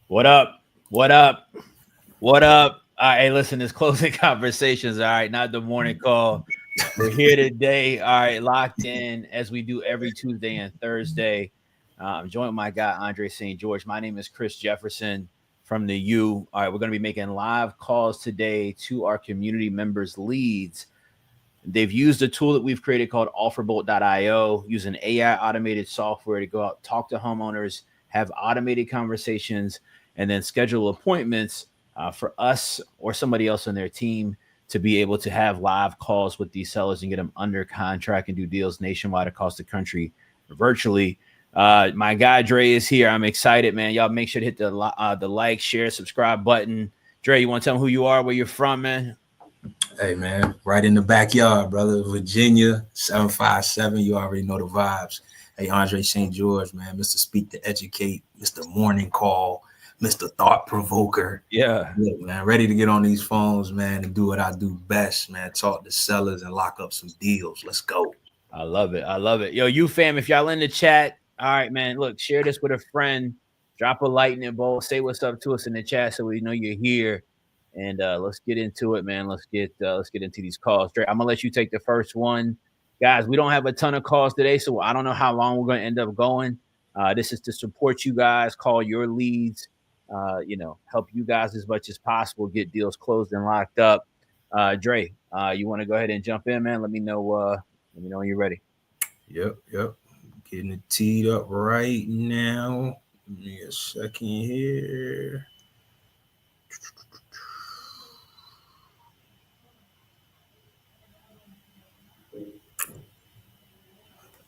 What up? What up? What up? All right, hey, listen, it's closing conversations. All right, not the morning call. We're here today. All right, locked in as we do every Tuesday and Thursday. I'm joined with my guy, Andre St. George. My name is Chris Jefferson from the U. All right, we're going to be making live calls today to our community members' leads. They've used a tool that we've created called offerbolt.io, using AI automated software to go out, talk to homeowners, have automated conversations, and then schedule appointments for us or somebody else on their team to be able to have live calls with these sellers and get them under contract and do deals nationwide across the country virtually. My guy Dre is here. I'm excited, man. Y'all make sure to hit the like, share, subscribe button. Dre, you want to tell them who you are, where you're from, man? Hey, man, right in the backyard, brother. Virginia, 757. You already know the vibes. Hey, Andre St. George, man. Mr. Speak to Educate, Mr. Morning Call, Mr. Thought Provoker. Yeah. Man, ready to get on these phones, man, and do what I do best, man. Talk to sellers and lock up some deals. Let's go. I love it. I love it. Yo, you fam, if y'all in the chat, all right, man, look, share this with a friend. Drop a lightning bolt. Say what's up to us in the chat so we know you're here. And let's get into it, man. Let's get into these calls. Dre, I'm gonna let you take the first one. Guys, we don't have a ton of calls today, so I don't know how long we're gonna end up going. This is to support you guys, call your leads, help you guys as much as possible, get deals closed and locked up. Dre, you want to go ahead and jump in, man? Let me know when you're ready. Yep. Getting it teed up right now. Give me a second here.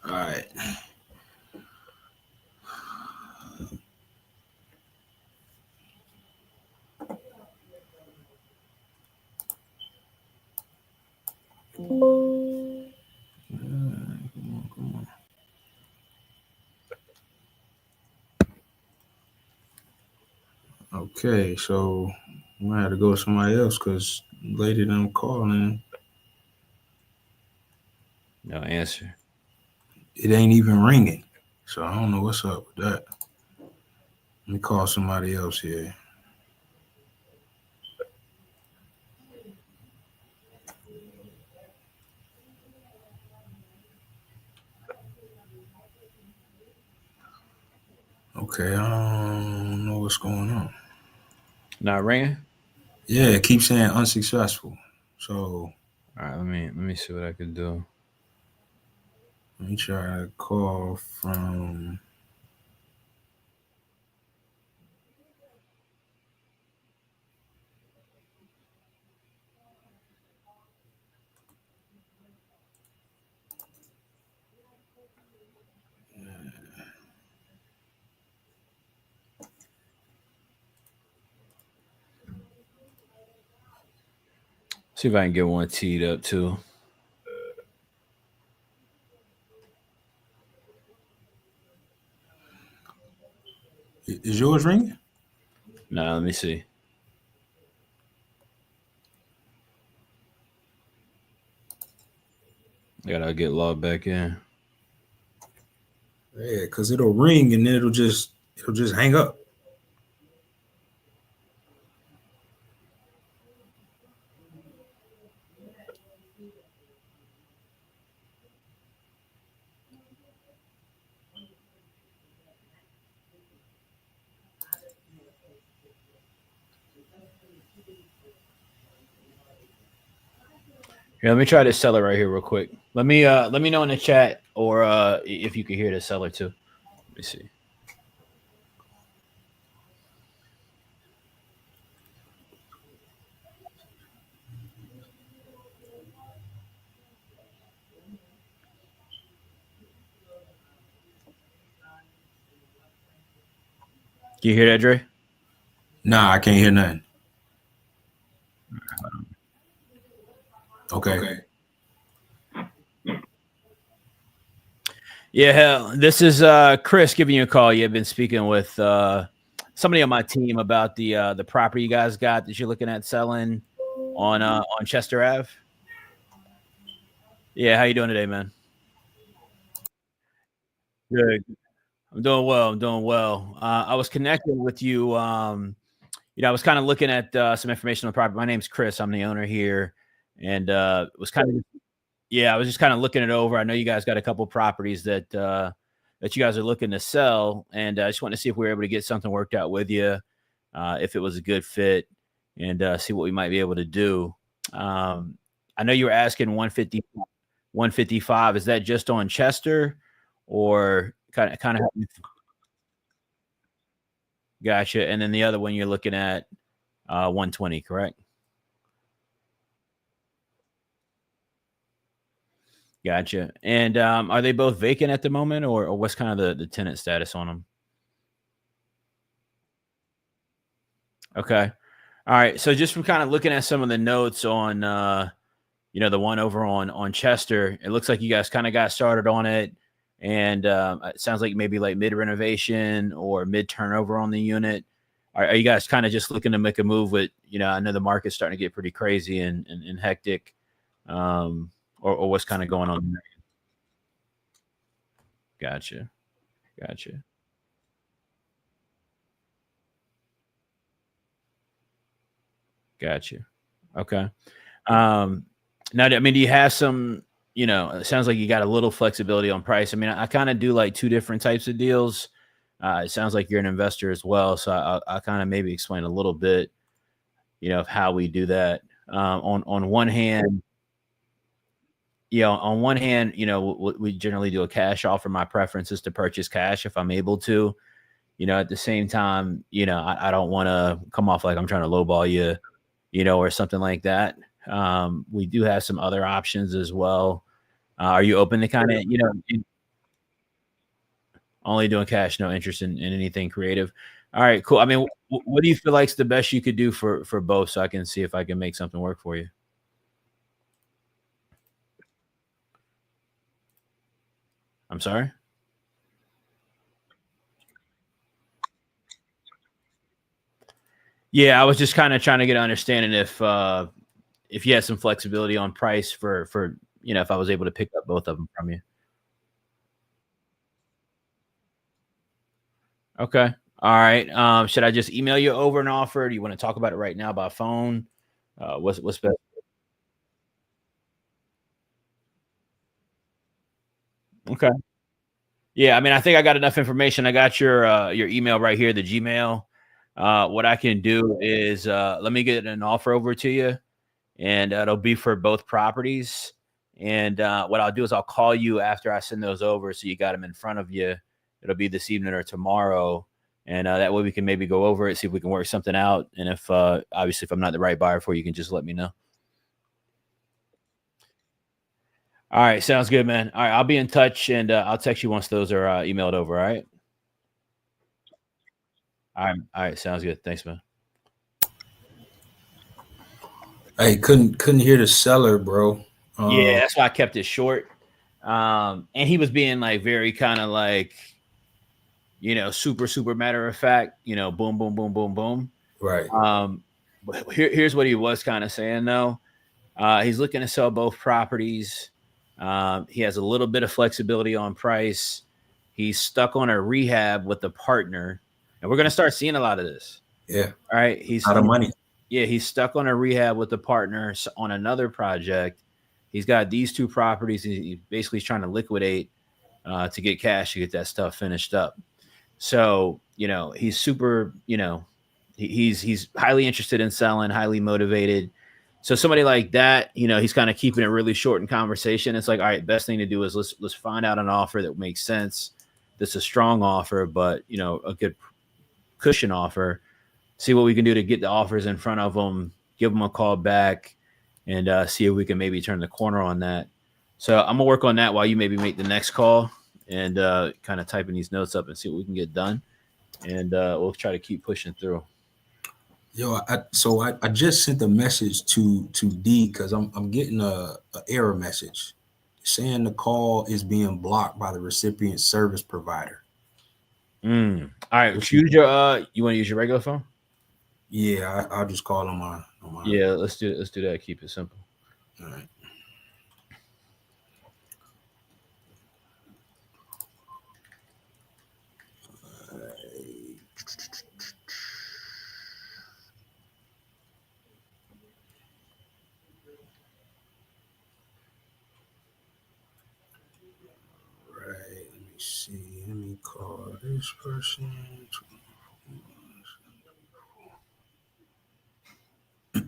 All right. Come on. Okay, so I'm gonna have to go to somebody else because lady that I'm calling, No answer. it ain't even ringing. So I don't know what's up with that. Let me call somebody else here. Okay, I don't know what's going on. Not ringing. Yeah, it keeps saying unsuccessful. So All right, let me see what I can do. let me try to call from. See if I can get one teed up too. Is yours ringing? Nah, let me see. I gotta get logged back in. Yeah, because it'll ring and then it'll just hang up. Here, let me try this seller right here real quick. Let me know in the chat or if you can hear the seller too. Let me see. Can you hear that, Dre? Nah, I can't hear nothing. Okay. Yeah, hell, this is Chris giving you a call. You've been speaking with somebody on my team about the property you guys got that you're looking at selling on Chester Ave. Yeah, how you doing today, man? Good. I'm doing well. I'm doing well. I was connecting with you. I was kind of looking at some information on the property. My name's Chris. I'm the owner here, and was kind of yeah. I was just kind of looking it over. I know you guys got a couple properties that you guys are looking to sell, and I just wanted to see if we were able to get something worked out with you, if it was a good fit, and see what we might be able to do. Um, I know you were asking 150, 155. Is that just on Chester, or kind of? Gotcha. And then the other one you're looking at 120, correct? Gotcha. And are they both vacant at the moment, or what's kind of the tenant status on them? Okay. All right. So just from kind of looking at some of the notes on the one over on Chester, it looks like you guys kind of got started on it, and it sounds like maybe like mid renovation or mid turnover on the unit. Are you guys kind of just looking to make a move with, I know the market's starting to get pretty crazy and hectic, or what's kind of going on there? Gotcha. Gotcha. Gotcha. Okay. Um, Now, I mean, do you have some, it sounds like you got a little flexibility on price. I mean, I kind of do like two different types of deals. It sounds like you're an investor as well. So I kind of maybe explain a little bit, of how we do that. On one hand, on one hand, we generally do a cash offer. My preference is to purchase cash if I'm able to. At the same time, I don't want to come off like I'm trying to lowball you, or something like that. We do have some other options as well. Are you open to kind of, only doing cash, no interest in anything creative? All right, cool. I mean, what do you feel like's the best you could do for both, so I can see if I can make something work for you? I'm sorry. Yeah, I was just kind of trying to get an understanding if you had some flexibility on price for if I was able to pick up both of them from you. Okay. All right. Should I just email you over an offer? Do you want to talk about it right now by phone? What's best? Okay. Yeah, I mean, I think I got enough information. I got your email right here, the Gmail. What I can do is let me get an offer over to you, and it'll be for both properties. And what I'll do is I'll call you after I send those over, so you got them in front of you. It'll be this evening or tomorrow, and that way we can maybe go over it, see if we can work something out. And if obviously if I'm not the right buyer for you, you can just let me know. All right, sounds good, man. All right, I'll be in touch, and I'll text you once those are emailed over. All right. All right, sounds good. Thanks, man. Hey, couldn't hear the seller, bro. Yeah, Uh, that's why I kept it short. And he was being like very kind of like, super, super matter of fact, boom, boom, boom, boom, boom. right. But here's what he was kind of saying though. He's looking to sell both properties. He has a little bit of flexibility on price. He's stuck on a rehab with a partner, and we're gonna start seeing a lot of this. Yeah. All right, Out of money. yeah, he's stuck on a rehab with a partner on another project. He's got these two properties. He basically is trying to liquidate to get cash to get that stuff finished up. So he's super. He's highly interested in selling, highly motivated. So somebody like that, he's kind of keeping it really short in conversation. It's like, all right, best thing to do is let's find out an offer that makes sense. That's a strong offer, but a good cushion offer. See what we can do to get the offers in front of them. Give them a call back, and see if we can maybe turn the corner on that. So I'm gonna work on that while you maybe make the next call, and kind of typing these notes up and see what we can get done, and we'll try to keep pushing through. Yo, I just sent a message to D because I'm getting a error message saying the call is being blocked by the recipient service provider. All right, use your you want to use your regular phone? Yeah, I'll just call on my. Yeah, let's do it. Let's do that. Keep it simple. All right. this person. Can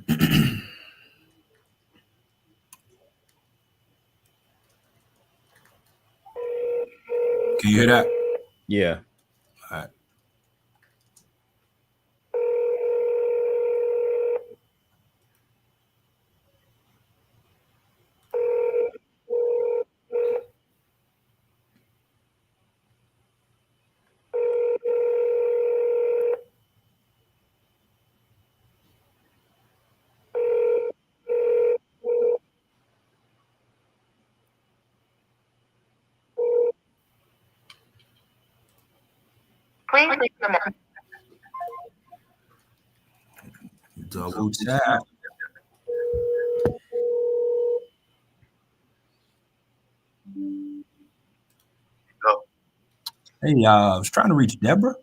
you hear that? Yeah. All right. Please leave the message. Double tap. Hey, I was trying to reach Deborah.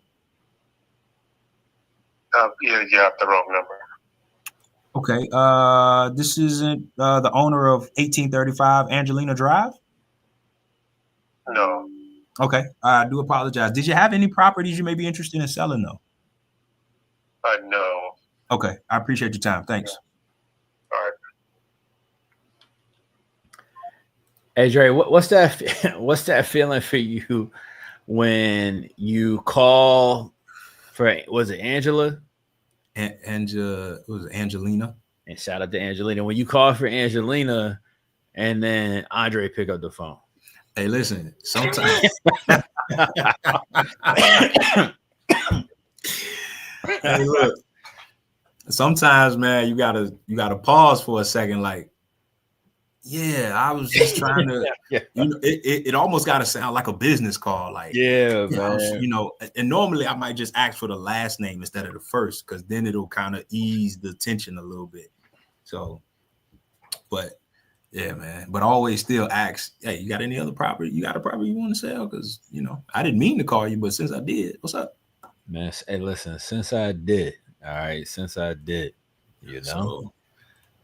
Yeah, you have the wrong number. Okay. This isn't the owner of 1835 Angelina Drive? No. Okay. I do apologize. Did you have any properties you may be interested in selling, though? No. Okay. I appreciate your time. Thanks. All right. Hey Dre, what's that? What's that feeling for you when you call for? Was it Angela? It was Angelina. And shout out to Angelina. When you call for Angelina, and then Andre pick up the phone. Hey, listen. Sometimes. Hey, look. Sometimes, man, you gotta pause for a second. Like, yeah, I was just trying to. You know, it almost got to sound like a business call. Like, yeah, man. man. You know, and normally I might just ask for the last name instead of the first, because then it'll kind of ease the tension a little bit. So, but yeah, man. But always still ask, hey, you got any other property? You got a property you want to sell? Because, you know, I didn't mean to call you, but since I did, what's up? Man, hey, listen, since I did, all right, since I did, you know. So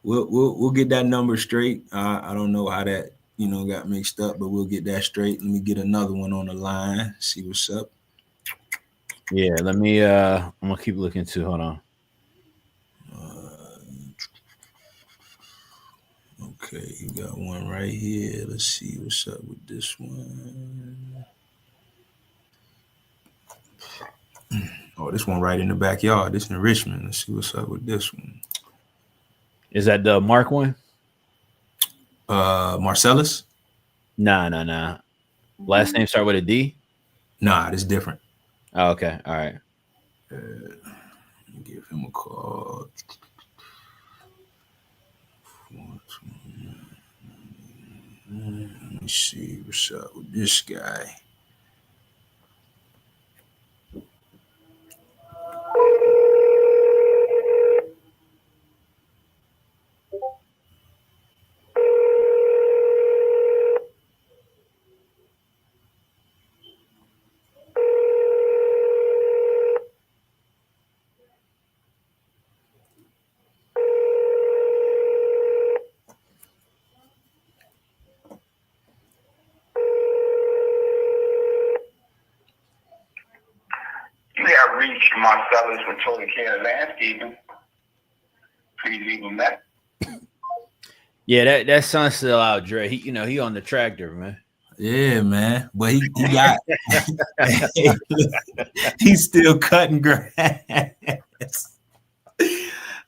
we'll get that number straight. I don't know how that, you know, got mixed up, but we'll get that straight. Let me get another one on the line, see what's up. Yeah, let me I'm gonna keep looking too. Hold on. Okay, you got one right here. Let's see what's up with this one. Oh, this one right in the backyard. This in Richmond. Let's see what's up with this one. Is that the Mark one? Marcellus? Nah. Last name start with a D? Nah, this is different. Oh, okay. All right. Give him a call. Let me see what's up with this guy. You have reached Marcellus with Total Care Landscaping. Please leave a message. Yeah, that son's still out, Dre. He on the tractor, man. Yeah, man. But he got he's still cutting grass.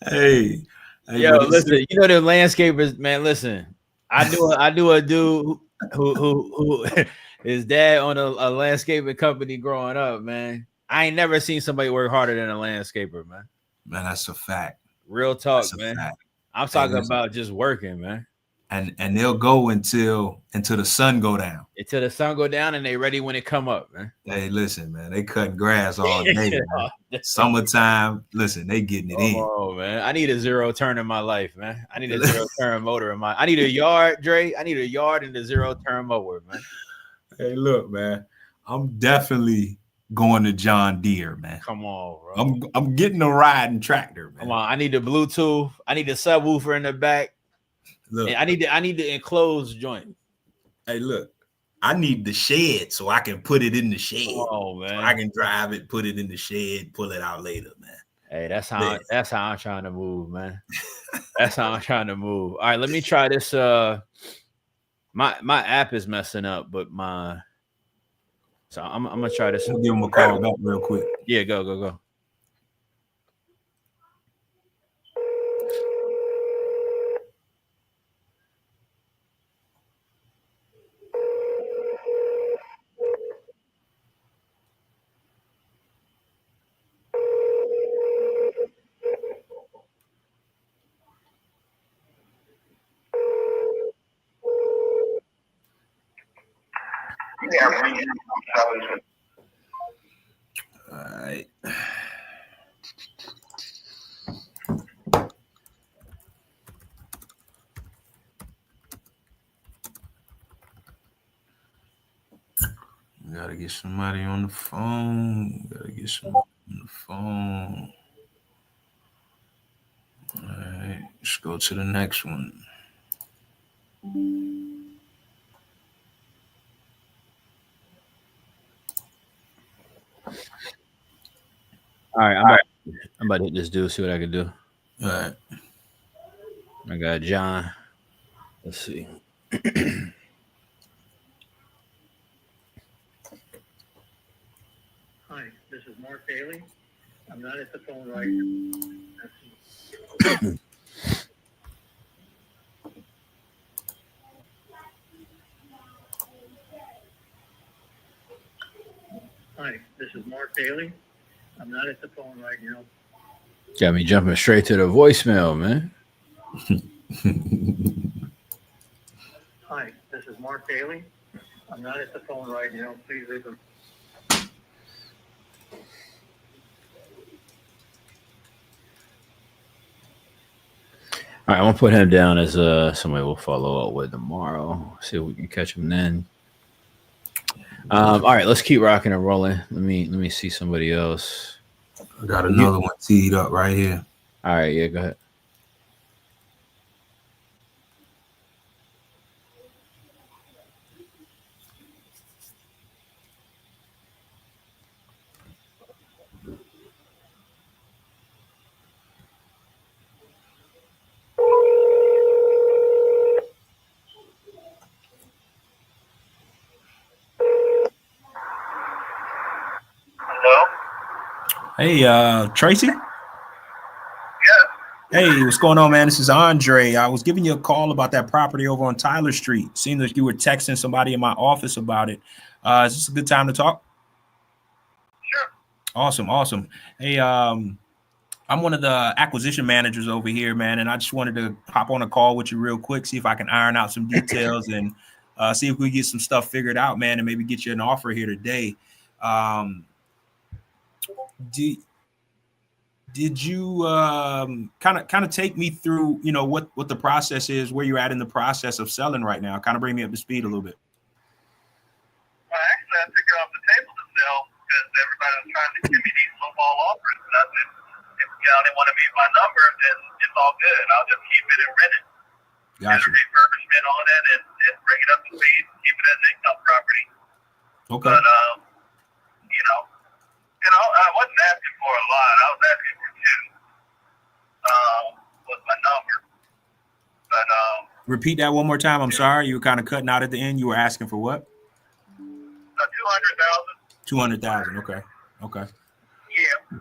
Hey, yo, listen, you know the landscapers, man. Listen, I knew a dude who his dad owned a landscaping company growing up, man. I ain't never seen somebody work harder than a landscaper, man. Man, that's a fact. Real talk, That's man. fact. I'm talking about just working, man. And they'll go until the sun go down. Until the sun go down and they ready when it come up, man. Hey, listen, man, they cutting grass all day. Summertime, listen, they getting it in. Oh man, I need a zero turn in my life, man. I need a zero turn motor in my. I need a yard, Dre. I need a yard and a zero turn mower, man. Hey, look, man, I'm definitely going to John Deere, man. Come on, bro. I'm getting a riding tractor, man. Come on, I need the Bluetooth. I need the subwoofer in the back. Look, and I need the enclosed joint. Hey, look, I need the shed so I can put it in the shed. Oh man, so I can drive it, put it in the shed, pull it out later, man. Hey, that's how I'm trying to move, man. That's how I'm trying to move. All right, let me try this. My app is messing up, but so I'm gonna try this. I'll give him a call back real quick. Yeah, go. Yeah, reach Marcellus. All right. We gotta get somebody on the phone. All right, let's go to the next one. All right, I'm about to hit this dude, see what I can do. All right. I got John. Let's see. Hi, this is Mark Bailey. I'm not at the phone right now. Hi, this is Mark Bailey. I'm not at the phone right now. Got me jumping straight to the voicemail, man. Hi, this is Mark Bailey. I'm not at the phone right now. Please leave a All right, I'm gonna put him down as somebody we'll follow up with tomorrow. See if we can catch him then. All right, let's keep rocking and rolling. Let me see somebody else. I got another one teed up right here. All right, yeah, go ahead. Hello? Hey, Tracy? Yes. Hey, what's going on, man? This is Andre. I was giving you a call about that property over on Tyler Street. Seemed like you were texting somebody in my office about it. Is this a good time to talk? Sure. Awesome. Hey, I'm one of the acquisition managers over here, man, and I just wanted to hop on a call with you real quick, see if I can iron out some details and see if we get some stuff figured out, man, and maybe get you an offer here today. Did you kind of take me through, what the process is, where you're at in the process of selling right now? Kind of bring me up to speed a little bit. Well, actually, I took it off the table to sell because everybody was trying to give me these lowball offers. And I said, if they want to meet my number, then it's all good. I'll just keep it and rent it. Gotcha. Get a refurbishment on it and bring it up to speed and keep it as an income property. Okay. But, I wasn't asking for a lot. I was asking for two. Was my number. But, repeat that one more time. I'm sorry. You were kind of cutting out at the end. You were asking for what? 200,000. 200,000. Okay. Yeah.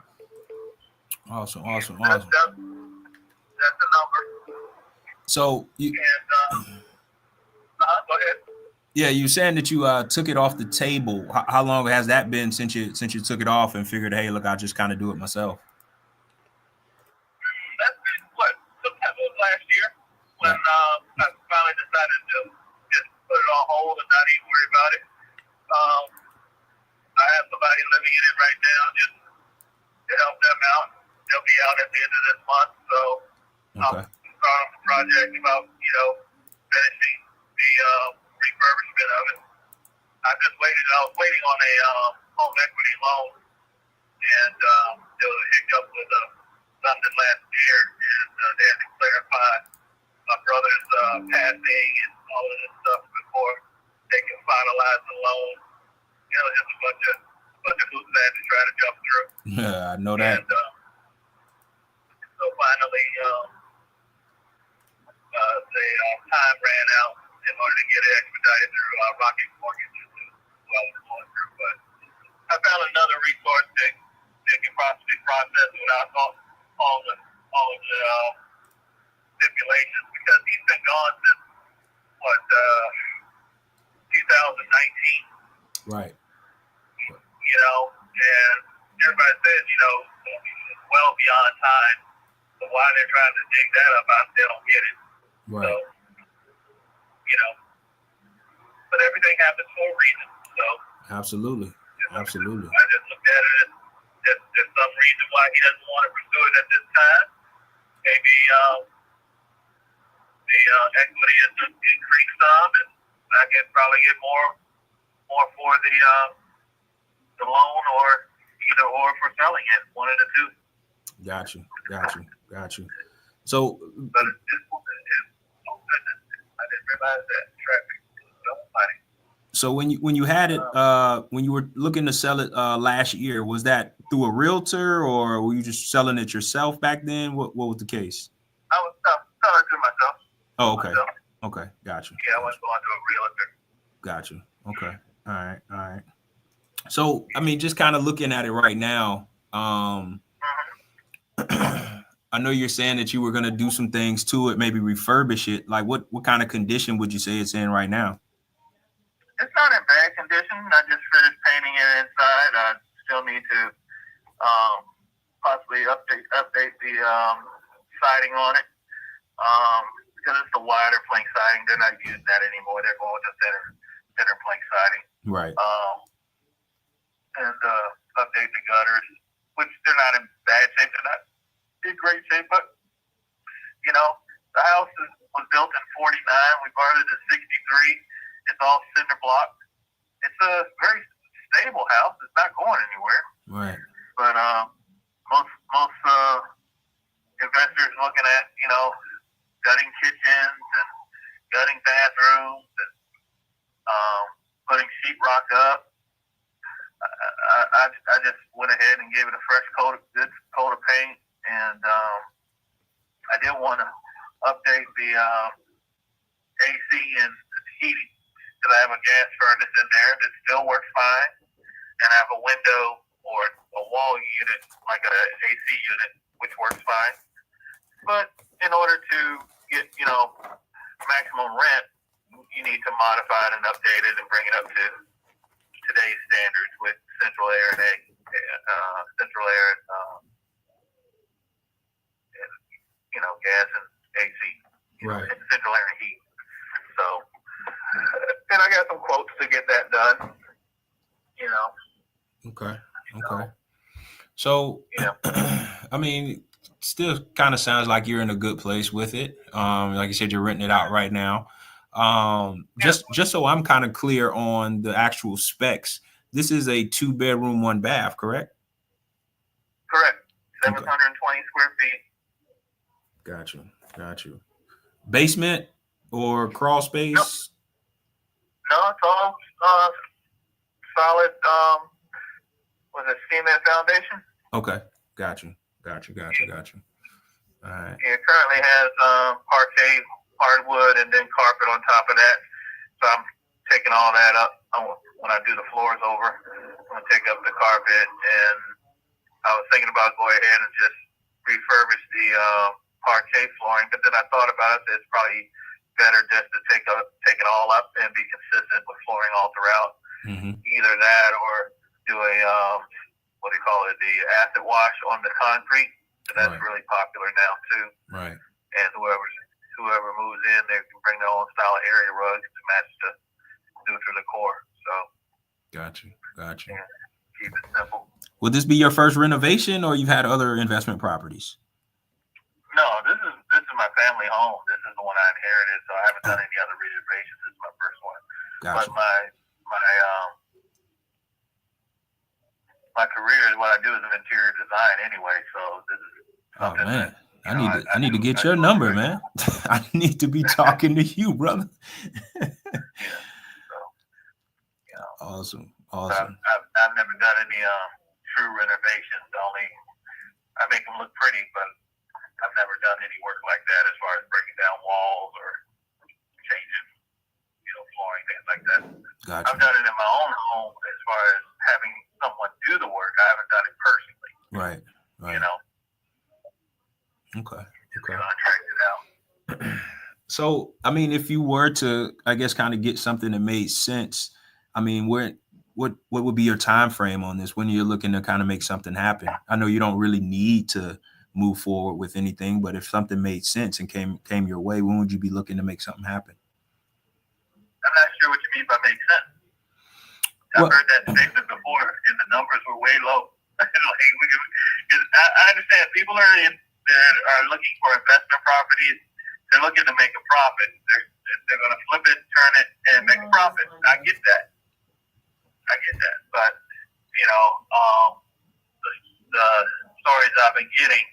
Awesome. That's the number. So you, And, go ahead. yeah, you saying that you took it off the table. How long has that been since you took it off and figured, hey, look, I'll just kind of do it myself? That's been sometime last year when I finally decided to just put it on hold and not even worry about it. I have somebody living in it right now just to help them out. They'll be out at the end of this month, so Okay. I'm starting the project about finishing the refurbishment of it. I was waiting on a home equity loan, and there was a hiccup with something last year, and they had to clarify my brother's passing and all of this stuff before they can finalize I know that. And so finally, the time ran out in order to get it expedited through Rocket Mortgage, which is what I was going through. But I found another resource that can possibly process without all of the stipulations, because he's been gone since what 2019. Right. You know, and everybody says, you know, well beyond time. So why they're trying to dig that up, I still don't get it. Right. So, you know, but everything happens for a reason. So Absolutely. Absolutely. I just looked at it as there's some reason why he doesn't want to pursue it at this time. Maybe the equity is increased some, and I can probably get more for the loan, or either or for selling it. One of the two. Got you. So, But I didn't realize that traffic was so funny. so when you had it, when you were looking to sell it last year, was that through a realtor, or were you just selling it yourself back then? What was the case? I was selling to myself. Oh, okay. Myself. Okay. Got you. Yeah, I wasn't going to a realtor. Got you. Okay. All right. So, I mean, just kind of looking at it right now, I know you're saying that you were going to do some things to it, maybe refurbish it. Like what kind of condition would you say it's in right now? It's not in bad condition. I just finished painting it inside. I still need to possibly update the siding on it, because it's the wider plank siding. They're not using that anymore. They're going to thinner plank siding. Right. And update the gutters, which they're not in bad shape. They're not in great shape, but you know, the house was built in '49. We bought it in '63. It's all cinder block. It's a very stable house. It's not going anywhere. Right. But most investors looking at, you know, gutting kitchens and gutting bathrooms and putting sheetrock up. I just went ahead and gave it a fresh good coat of paint, and I didn't want to update the AC and heating, because I have a gas furnace in there that still works fine, and I have a window or a wall unit, like a AC unit, which works fine. But in order to get, you know, maximum rent, you need to modify it and update it and bring it up to today's standards with central air and you know, gas and AC, Right. and central air and heat. So, and I got some quotes to get that done. You know. Okay. So, Yeah. I mean, still kind of sounds like you're in a good place with it. Like you said, you're renting it out right now. Just so I'm kind of clear on the actual specs, this is a 2-bedroom, 1 bath, correct? Correct. 720 square feet. Got you. Basement or crawl space? Nope. No, it's all solid. Was it cement foundation? Okay. Got you. All right. Yeah, it currently has parquet, hardwood, and then carpet on top of that. So I'm taking all that up when I do the floors over. I'm gonna take up the carpet, and I was thinking about going ahead and just refurbish the parquet flooring, but then I thought about it. It's probably better just to take it all up and be consistent with flooring all throughout. Mm-hmm. Either that or do a what do you call it, the acid wash on the concrete. And that's Right. really popular now too. Right. And whoever moves in, they can bring their own style of area rugs to match the neutral decor. So Got you. yeah, keep it simple. Will this be your first renovation, or you've had other investment properties? No, this is my family home. This is the one I inherited, so I haven't done any other renovations. This is my first one. Got But my career is what I do is in interior design anyway. So this is Oh something man, that, I need to get your number, man. I need to be talking to you, brother. yeah. So Awesome. I've never done any true renovations. I make them look pretty, but I've never done any work like that as far as breaking down walls or changing, flooring, things like that. Gotcha. I've done it in my own home as far as having someone do the work. I haven't done it personally. Right. Okay. Contracted out. So, I mean, if you were to, I guess, kind of get something that made sense, I mean, what would be your time frame on this when you're looking to kind of make something happen? I know you don't really need to move forward with anything, but if something made sense and came your way, when would you be looking to make something happen? I'm not sure what you mean by make sense. I've heard that statement before, and the numbers were way low. I understand people are looking for investment properties. They're looking to make a profit. They're going to flip it, turn it, and make a profit. I get that. But the stories I've been getting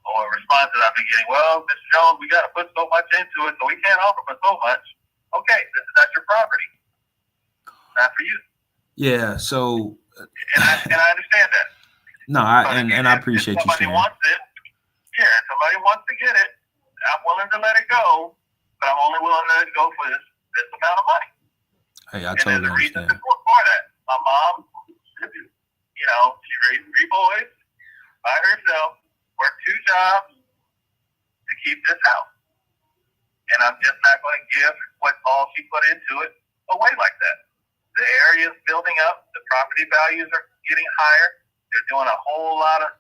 or responses I've been getting, well, Mr. Jones, we got to put so much into it, so we can't offer for so much. Okay, this is not your property. Not for you. Yeah. So. And I understand that. No, I appreciate you saying. If somebody wants to get it, I'm willing to let it go, but I'm only willing to let it go for this amount of money. Hey, I totally understand. There's a reason for that. My mom, she raised 3 boys by herself, worked 2 jobs to keep this house. And I'm just not going to give what all she put into it away like that. The area is building up. The property values are getting higher. They're doing a whole lot of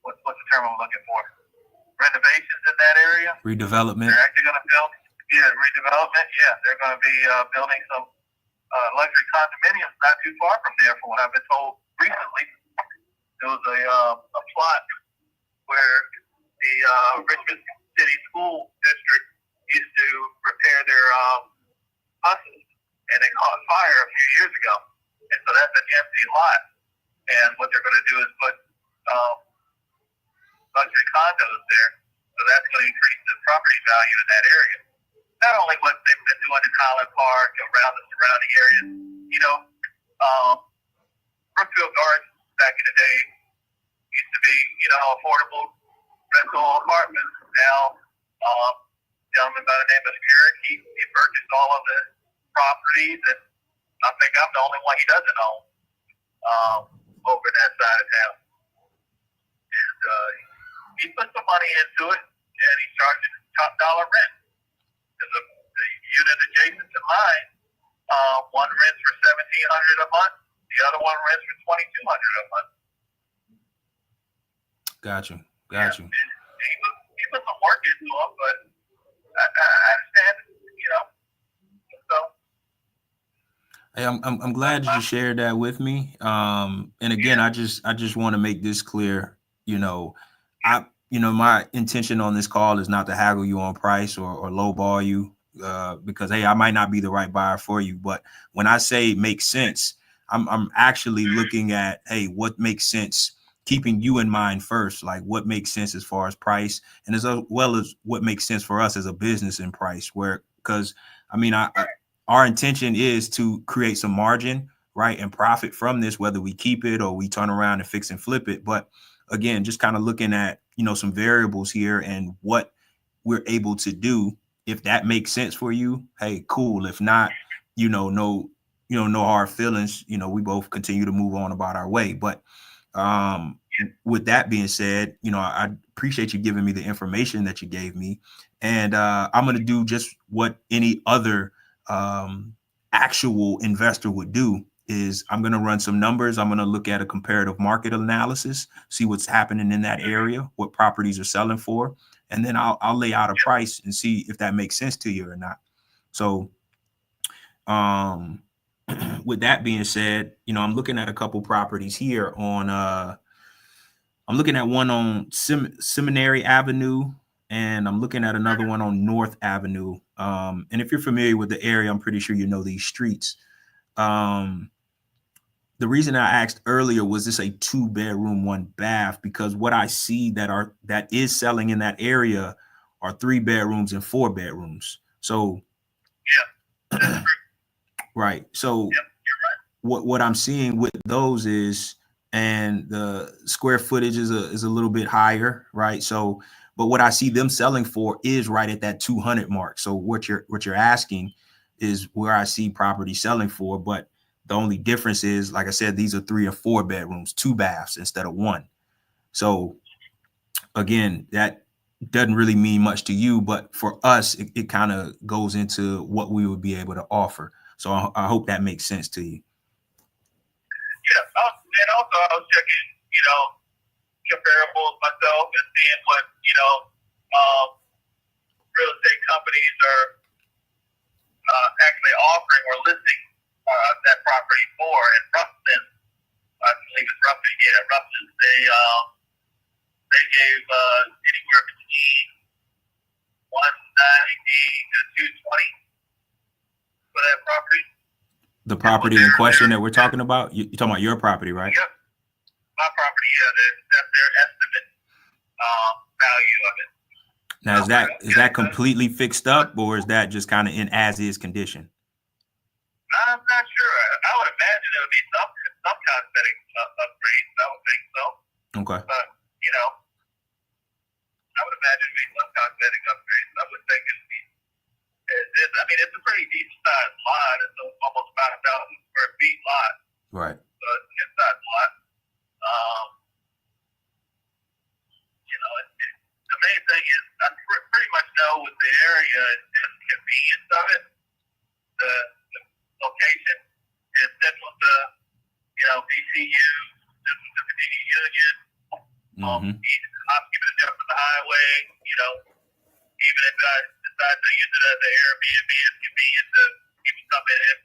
what's the term I'm looking for? Renovations in that area. Redevelopment. They're actually going to build, redevelopment. Yeah, they're going to be building some luxury condominiums not too far from there, from what I've been told recently. There was a plot where the Richmond City School District used to repair their buses, and they caught fire a few years ago. And so that's an empty lot. And what they're going to do is put luxury condos there. So that's going to increase the property value in that area. Not only what they've been doing in Highland Park, around the surrounding areas. Brookfield Gardens back in the day used to be, affordable rental apartments. Now, a gentleman by the name of Eric, he purchased all of the properties, and I think I'm the only one he doesn't own over that side of town. And he put some money into it, and he's charging top dollar rent. There's a unit adjacent to mine. One rents for $1,700 a month. The other one rents for $2,200 a month. Gotcha. Yeah. He put some work into them, but I understand, So. Hey, I'm glad you shared that with me. And again, I just want to make this clear. My intention on this call is not to haggle you on price or lowball you, because hey, I might not be the right buyer for you. But when I say make sense, I'm actually looking at, hey, what makes sense, keeping you in mind first, like what makes sense as far as price, and as well as what makes sense for us as a business in price. Because our intention is to create some margin, right, and profit from this, whether we keep it or we turn around and fix and flip it. But again, just kind of looking at, some variables here and what we're able to do. If that makes sense for you, hey, cool. If not, no hard feelings. We both continue to move on about our way. But with that being said, I appreciate you giving me the information that you gave me. And I'm going to do just what any other actual investor would do. Is I'm going to run some numbers. I'm going to look at a comparative market analysis, see what's happening in that area, what properties are selling for, and then I'll lay out a price and see if that makes sense to you or not. So with that being said, I'm looking at a couple properties here on I'm looking at one on Seminary Avenue, and I'm looking at another one on North Avenue. And if you're familiar with the area, I'm pretty sure you know these streets. The reason I asked earlier, was this a 2-bedroom, 1-bath? Because what I see that is selling in that area are 3 bedrooms and 4 bedrooms. So, yeah, right. So, what I'm seeing with those is, and the square footage is a little bit higher, right? So, but what I see them selling for is right at that 200 mark. So what you're asking is where I see property selling for, but the only difference is, like I said, these are 3 or 4 bedrooms, 2 baths instead of 1. So again, that doesn't really mean much to you, but for us, it kind of goes into what we would be able to offer. So I hope that makes sense to you. Yeah, and also I was checking, comparables myself and seeing what, real estate companies are actually offering or listing that property for. In Ruston, I believe it's Ruston, they gave anywhere between 190 to 220 for that property. The property in question that we're talking about, you're talking about your property, right? Yep. My property, that's their estimate value of it. Now, is that completely fixed up, or is that just kind of in as is condition? I'm not sure. I would imagine it would be some cosmetic upgrades. I would think so. Okay. But I would imagine it would be some cosmetic upgrades. I would think it'd be. It's a pretty decent sized lot. It's almost 5,000 square feet lot. Right. So it's a good sized lot. The main thing is I pretty much know with the area and the convenience of it. The location is central to, VCU, central to Virginia Union. I'm giving it up from the highway. Even if I decide to use it as an Airbnb, it's convenient to people come in,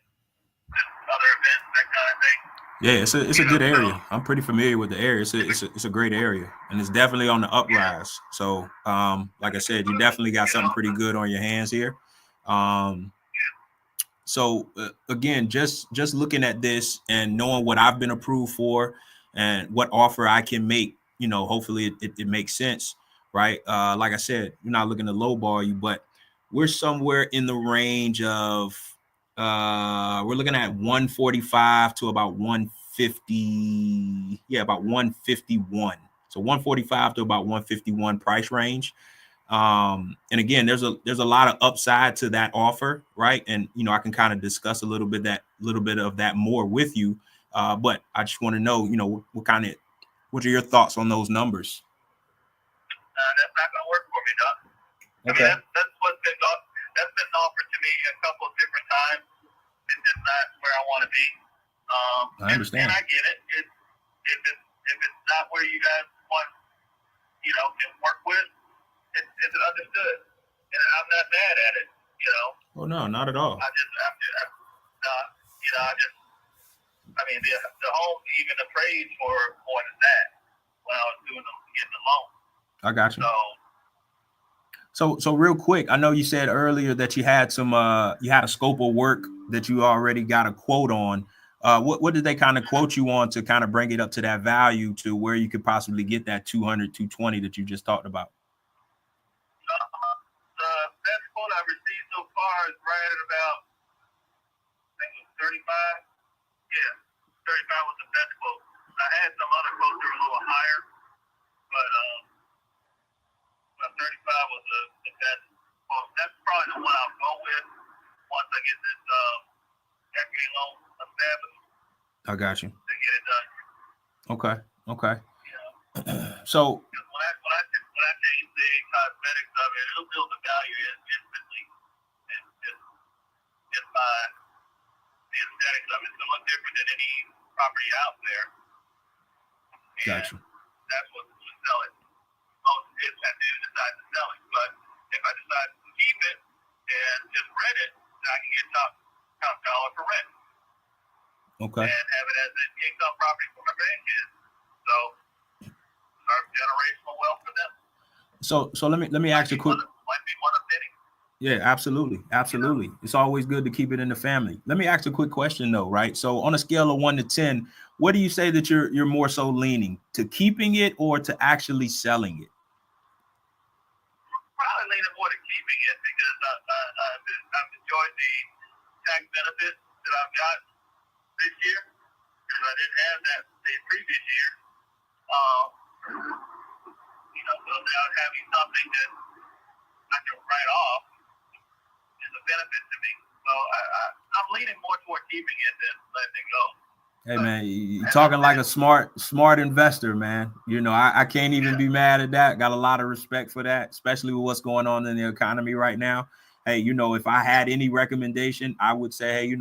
other events, that kind of thing. Yeah, it's a good area. I'm pretty familiar with the area. It's a great area, and it's definitely on the uprise. So, like I said, you definitely got something pretty good on your hands here. So again, just looking at this and knowing what I've been approved for and what offer I can make, hopefully it makes sense, right? Like I said, we're not looking to lowball you, but we're somewhere in the range of we're looking at 145 to about 150. Yeah, about 151. So 145 to about 151 price range. And again, there's a lot of upside to that offer, right? And I can kind of discuss a little bit of that more with you. But I just want to know, what are your thoughts on those numbers? That's not going to work for me, Doc. Okay. That's been offered to me a couple of different times. It's just not where I want to be. I understand. And I get it. If it's not where you guys want, can work with, it's understood. And I'm not mad at it, Oh no, not at all. the home even appraised for more than that when I was getting the loan. I got you. So So real quick, I know you said earlier that you had a scope of work that you already got a quote on. What did they kind of quote you on to kind of bring it up to that value to where you could possibly get that 200, 220 that you just talked about? the best quote I've received so far is right at about, I think it was 35. Yeah, 35 was the best quote. I had some other quotes that were a little higher, but 35 was the best quote. That's probably the one I'll go with once I get this equity loan established. I got you. To get it done. Okay. So When I change the cosmetics of it, it'll build the value instantly. And just by the aesthetics of it, it's look different than any property out there. And got you. that's what would sell it. Most if I do decide to sell it, but if I decide to keep it and just rent it, then I can get top dollar for rent. Okay. And have it as an income property for my grandkids. So our generational wealth for them. So let me ask you a quick. Might be one of many. Yeah, absolutely. It's always good to keep it in the family. Let me ask you a quick question though, right? So on a scale of 1 to 10, what do you say that you're more so leaning to keeping it or to actually selling it? Probably leaning more to keeping it because I've enjoyed the tax benefits that I've got this year because I didn't have that the previous year. So now having something that I can write off is a benefit to me. So I'm leaning more toward keeping it than letting it go. Hey man, you're talking like a smart investor, man. I can't even be mad at that. Got a lot of respect for that, especially with what's going on in the economy right now. Hey, if I had any recommendation, I would say, hey,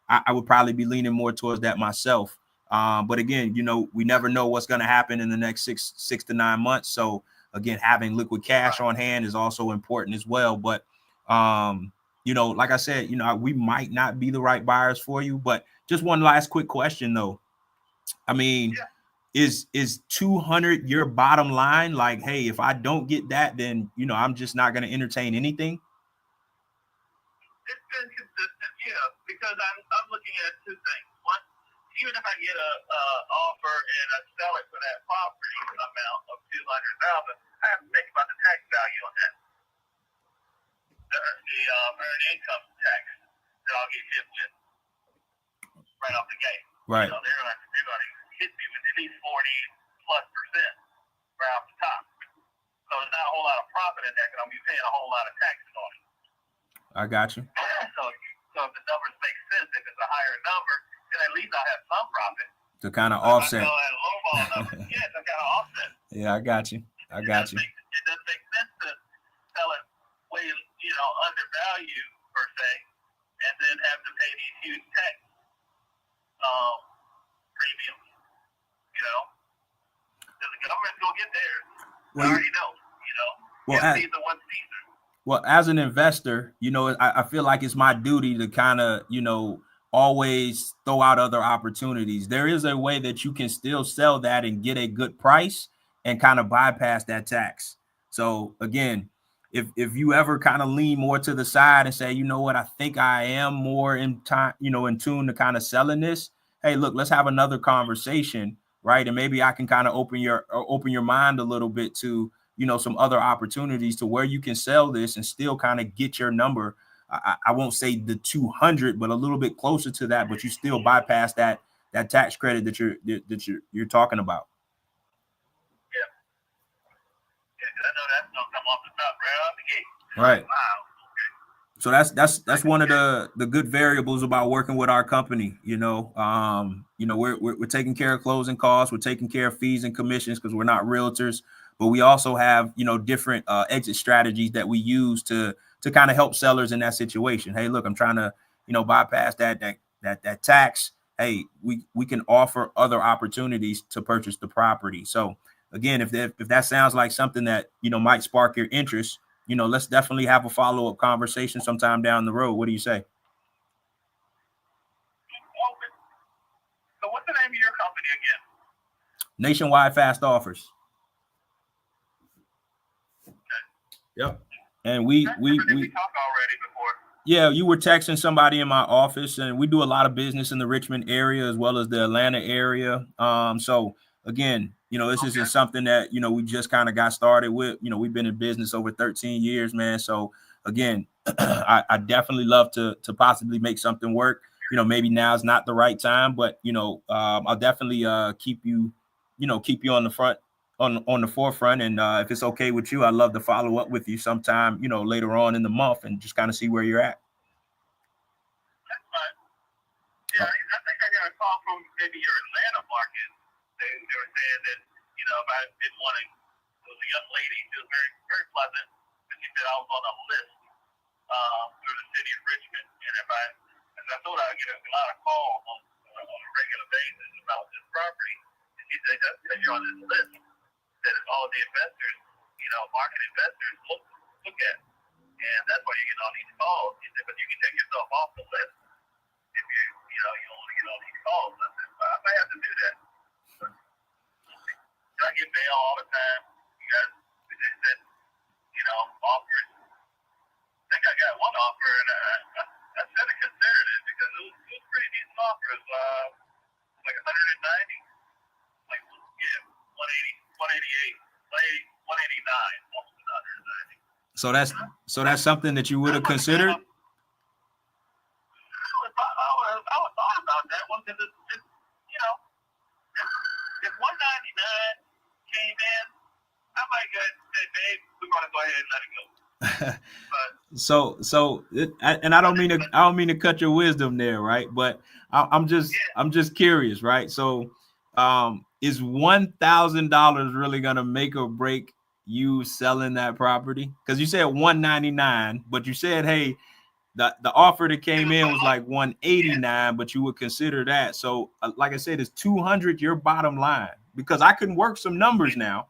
I would probably be leaning more towards that myself. But again, we never know what's going to happen in the next six to 9 months. So again, having liquid cash on hand is also important as well. But like I said, we might not be the right buyers for you. But just one last quick question, though. I mean, is 200 your bottom line? Like, hey, if I don't get that, then I'm just not going to entertain anything. It's been consistent, because I'm looking at two things. One, even if I get a offer and I sell it for that property amount of $200,000, I have to think about the tax value on that. The earned income tax that I'll get hit with right off the gate. Right. They're going to hit me with at least 40+% right off the top. So there's not a whole lot of profit in there because I'm be paying a whole lot of taxes on it. I got you. So if the numbers make sense, if it's a higher number, then at least I'll have some profit. To kind of offset. Yeah, to kind of offset. Yeah, I got you. It doesn't make sense to sell it way, undervalued per se, and then have to pay these huge tax premiums. Because the government's gonna get theirs. I already know. Well, as an investor, I feel like it's my duty to kind of, always throw out other opportunities. There is a way that you can still sell that and get a good price and kind of bypass that tax. So again, if you ever kind of lean more to the side and say, you know what, I think I am more in time, in tune to kind of selling this. Hey, look, let's have another conversation, right? And maybe I can kind of open your mind a little bit to, some other opportunities to where you can sell this and still kind of get your number. I won't say the 200, but a little bit closer to that, but you still bypass that tax credit that you're talking about. Yeah, I know that's gonna come off the top right off the gate. Right. Wow. So that's one of the good variables about working with our company. We're taking care of closing costs, we're taking care of fees and commissions because we're not realtors, but we also have different exit strategies that we use to kind of help sellers in that situation. Hey, look, I'm trying to bypass that tax. Hey, we can offer other opportunities to purchase the property. So again, if that sounds like something that might spark your interest, let's definitely have a follow-up conversation sometime down the road. What do you say? So what's the name of your company again? Nationwide Fast Offers. Okay. Yep. And we talked already before. Yeah, you were texting somebody in my office, and we do a lot of business in the Richmond area as well as the Atlanta area. So again, this isn't something that we just kind of got started with. We've been in business over 13 years, man. So again, I definitely love to possibly make something work. Maybe now is not the right time, but I'll definitely keep you on the front. On the forefront, and if it's okay with you, I'd love to follow up with you sometime, later on in the month and just kind of see where you're at. That's fine. Yeah, I think I got a call from maybe your Atlanta market. They were saying that, if I didn't want to, it was a young lady, she was very, very pleasant, but she said I was on a list through the city of Richmond, and as I thought I'd get a lot of calls on a regular basis about this property, and she said, that's you're on this list that all the investors, market investors look at. And that's why you get all these calls. He said, but you can take yourself off the list if you don't want to get all these calls. I said, well, I might have to do that. But I get mail all the time. You guys, they said, offers. I think I got one offer, and I should have considered it because it was pretty decent offers. Like 190, like 188, 189, almost 190. So that's something that you would have considered. I thought about that one. Then ahead and let it go. And I don't mean to cut your wisdom there, right? But I'm just curious, right? So, is $1,000 really gonna make or break you selling that property? Because you said 199, but you said, hey, the offer that came in was like 189, but you would consider that. So, like I said, it's 200 your bottom line, because I can work some numbers now.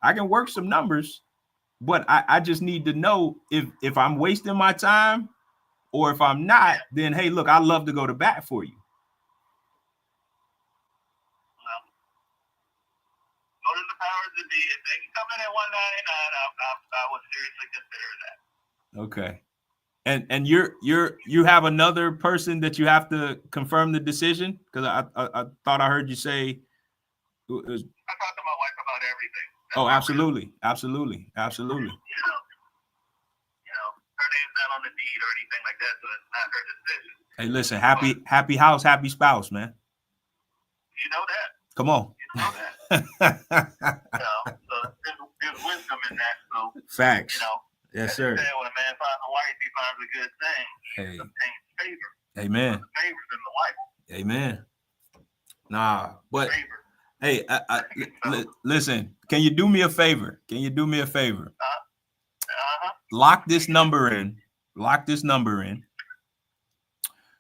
I can work some numbers. But I just need to know if I'm wasting my time, or if I'm not, then hey, look, I'd love to go to bat for you. Well, go to the powers that be. If they can come in at 199, I would seriously consider that. Okay. And you have another person that you have to confirm the decision? Because I thought I heard you say. I talked to my wife about everything. Oh, absolutely. You know, her name's not on the deed or anything like that, so it's not her decision. Hey, listen, happy house, happy spouse, man. You know that. Come on. You know that. So there's wisdom in that. So Facts. Yes, sir. When a man finds a wife, he finds a good thing. Hey. Obtains favor. Amen. Favor in the wife. Amen. Nah, but Favor. hey, listen, can you do me a favor? Lock this number in.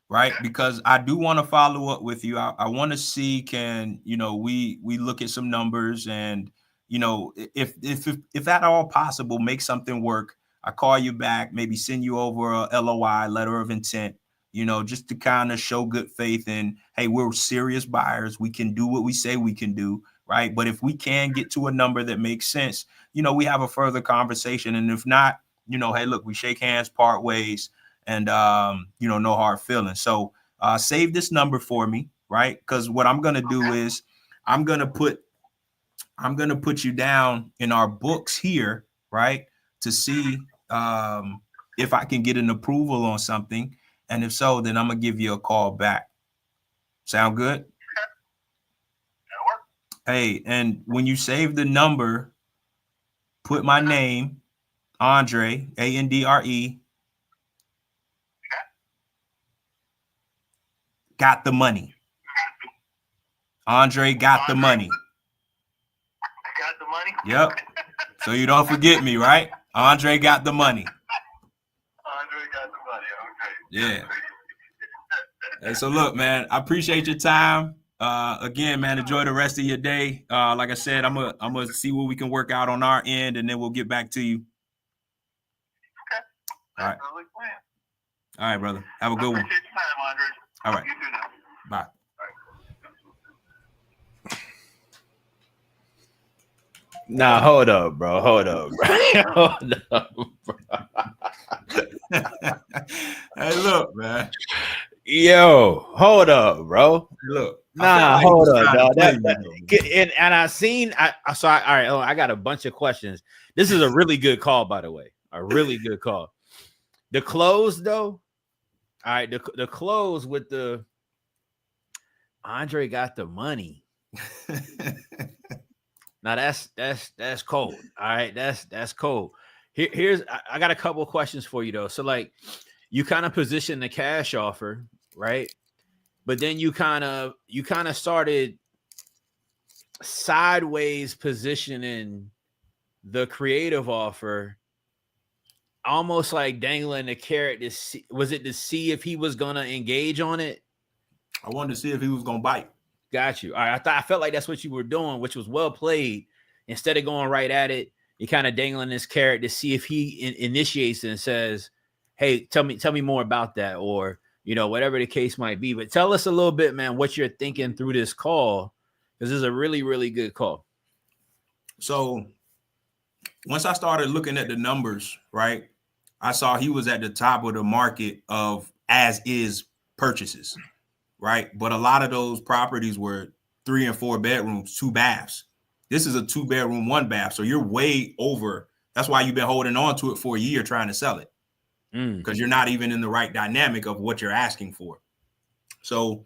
Right? Because I do want to follow up with you. I want to see, can, we look at some numbers, and, if at all possible, make something work. I call you back, maybe send you over a LOI, letter of intent, just to kind of show good faith, and hey, we're serious buyers. We can do what we say we can do, right? But if we can get to a number that makes sense, we have a further conversation. And if not, hey, look, we shake hands, part ways, and no hard feelings. So save this number for me, right? Because what I'm gonna do is I'm gonna put you down in our books here, right, to see if I can get an approval on something. And if so, then I'm gonna give you a call back. Sound good? Hey, and when you save the number, put my name, Andre, Andre. Got the money. Andre got the money. Got the money? Yep. So you don't forget me, right? Andre got the money. Andre got the money. Okay. Yeah. Hey, so look, man, I appreciate your time. Again, man, enjoy the rest of your day. Like I said, I'm gonna see what we can work out on our end, and then we'll get back to you. Okay. All right. All right, brother. Have a good one. Appreciate your time, Andre. All right. You too now. Bye. Nah, hold up, bro. Hold up, bro. Hey, look, man. Yo, hold up, bro. Look. Nah, hold up, dog. And I seen. All right. Oh, I got a bunch of questions. This is a really good call, by the way. A really good call. The close, though. All right, the close with the Andre got the money. Now that's cold. All right, that's cold. I got a couple of questions for you though. So like, you kind of position the cash offer, right? But then you kind of started sideways positioning the creative offer, almost like dangling the carrot to see, was it to see if he was gonna engage on it? I wanted to see if he was gonna bite. Got you. All right. I felt like that's what you were doing, which was well played. Instead of going right at it, you kind of dangling this carrot to see if he initiates and says, "Hey, tell me more about that," or whatever the case might be. But tell us a little bit, man, what you're thinking through this call, because this is a really, really good call. So once I started looking at the numbers, right, I saw he was at the top of the market of as is purchases, right? But a lot of those properties were 3 and 4 bedrooms, 2 baths. This is a 2 bedroom, 1 bath. So you're way over. That's why you've been holding on to it for a year trying to sell it, because you're not even in the right dynamic of what you're asking for. So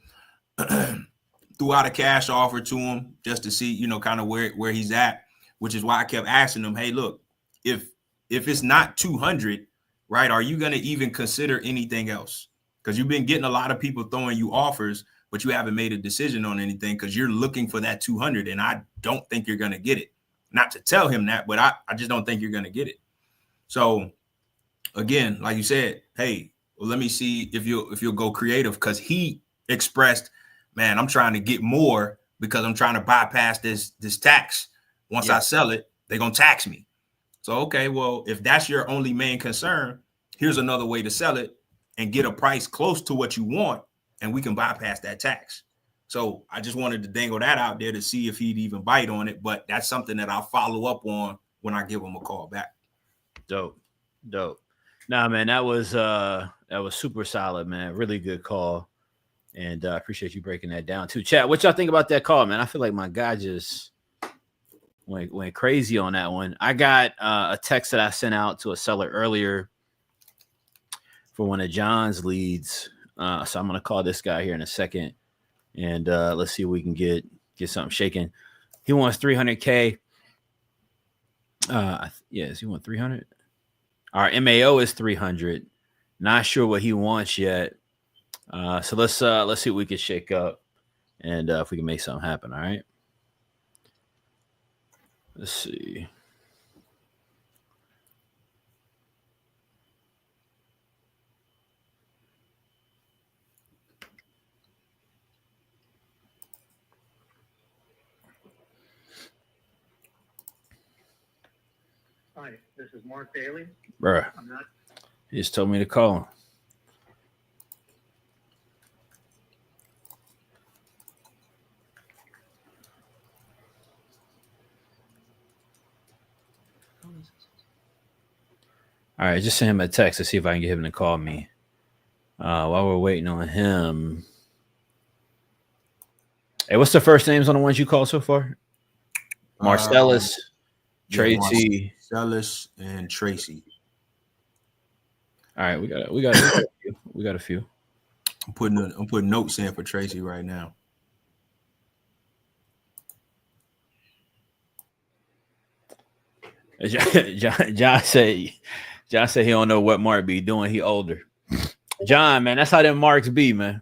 threw out a cash offer to him just to see, kind of where he's at, which is why I kept asking him, hey, look, if if it's not 200, right, are you going to even consider anything else? Because you've been getting a lot of people throwing you offers, but you haven't made a decision on anything because you're looking for that 200, and I don't think you're going to get it. Not to tell him that, but I just don't think you're going to get it. So again, like you said, hey, well, let me see if you'll go creative, because he expressed, man, I'm trying to get more because I'm trying to bypass this tax. Once I sell it, they're going to tax me. So, okay, well, if that's your only main concern, here's another way to sell it and get a price close to what you want, and we can bypass that tax. So I just wanted to dangle that out there to see if he'd even bite on it, but that's something that I'll follow up on when I give him a call back. Dope. Nah, man, that was super solid, man. Really good call. And I appreciate you breaking that down too. Chat, what y'all think about that call, man? I feel like my guy just went crazy on that one. I got a text that I sent out to a seller earlier for one of John's leads. So I'm gonna call this guy here in a second, and let's see if we can get something shaking. He wants 300K. Yes, he wants 300. Our MAO is 300. Not sure what he wants yet. So let's see what we can shake up, and if we can make something happen. All right. Let's see. Hi, this is Mark Daly. Bruh. He just told me to call him. All right, just send him a text to see if I can get him to call me. While we're waiting on him. Hey, what's the first names on the ones you called so far? Marcellus, Tracy. Marcellus and Tracy. All right, we got a few. I'm putting notes in for Tracy right now. John said he don't know what Mark be doing. He older. John, man, that's how them marks be, man.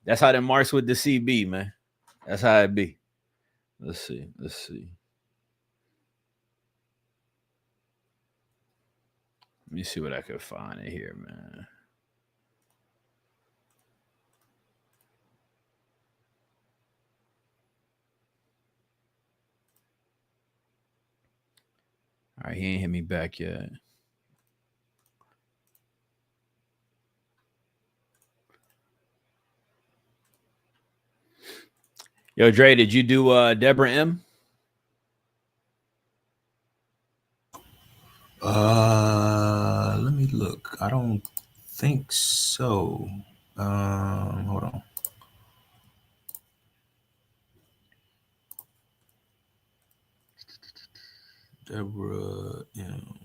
That's how them marks with the CB, man. That's how it be. Let's see. Let me see what I can find in here, man. All right, he ain't hit me back yet. Yo, Dre, did you do Deborah M? Let me look. I don't think so. Hold on. Deborah M.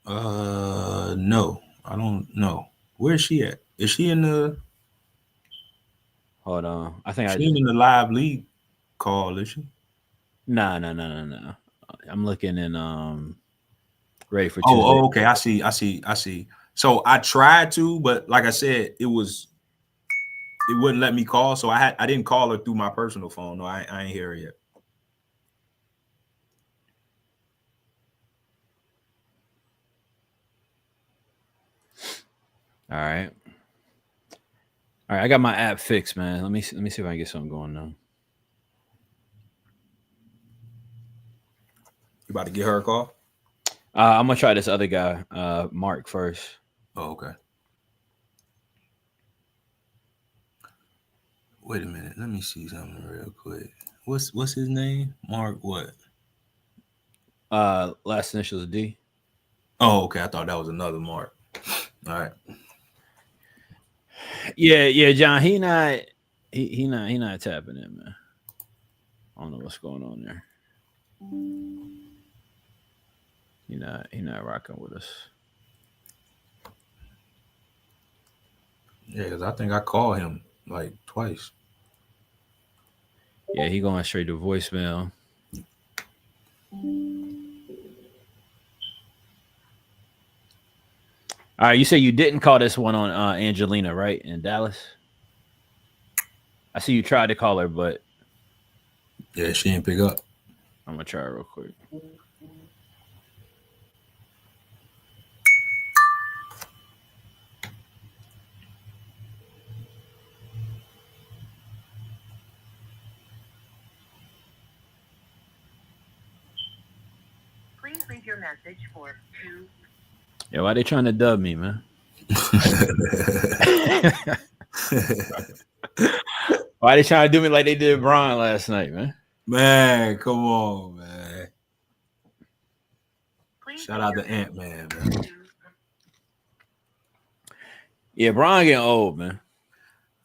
No, I don't know. Where is she at? Is she in the? Hold on. I think she's in the live league call, is she? No. I'm looking in ready for Tuesday. Oh, okay. I see. So I tried to, but like I said, it wouldn't let me call. So I didn't call her through my personal phone. No, I ain't hear her yet. All right. I got my app fixed, man. Let me see if I can get something going now. You about to get her a call? I'm gonna try this other guy, Mark, first. Oh, okay. Wait a minute. Let me see something real quick. What's his name? Mark what? Last initial is D. Oh, okay. I thought that was another Mark. All right. Yeah, John. He not tapping in, man. I don't know what's going on there. He not rocking with us. Yeah, because I think I called him like twice. Yeah, he going straight to voicemail. All right, you say you didn't call this one on Angelina, right? In Dallas. I see you tried to call her, but Yeah, she didn't pick up. I'm gonna try real quick. Please leave your message for 2. Yeah, why they trying to dub me, man? Why they trying to do me like they did Braun last night, man? Man, come on, man. Please Shout leave out your to Ant-Man, man. message for 2. Yeah, Braun getting old, man.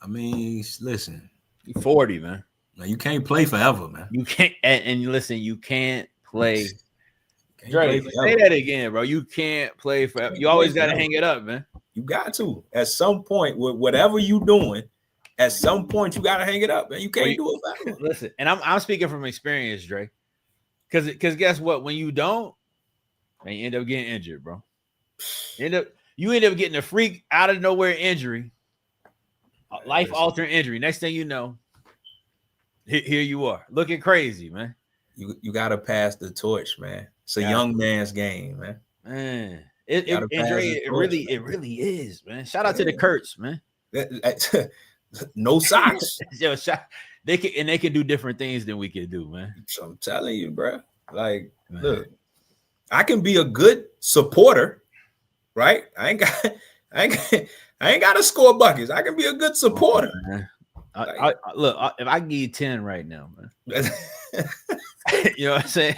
I mean, listen, He's 40, man. man, you can't play forever, man. You can't and listen, you can't play. Can't Dre, play say forever. that again, bro. You can't play forever. You always got to hang it up, man. You got to. At some point, with whatever you doing, at some point you got to hang it up, man. You can't do it forever. Listen, and I'm speaking from experience, Dre. Because guess what? When you don't, man, you end up getting injured, bro. You end up getting a freak out of nowhere injury, life altering injury. Next thing you know, here you are looking crazy, man. You got to pass the torch, man. It's a young man's game, man. Man, Gotta pass Dre, the it torch, really is, man. Shout out to the Kurtz, man. No socks. Yo, they can do different things than we can do, man. So I'm telling you, bro. Like, Man. look, I can be a good supporter, right? I ain't got to score buckets. I can be a good supporter. Man. Look, if I give you 10 right now, man. You know what I'm saying?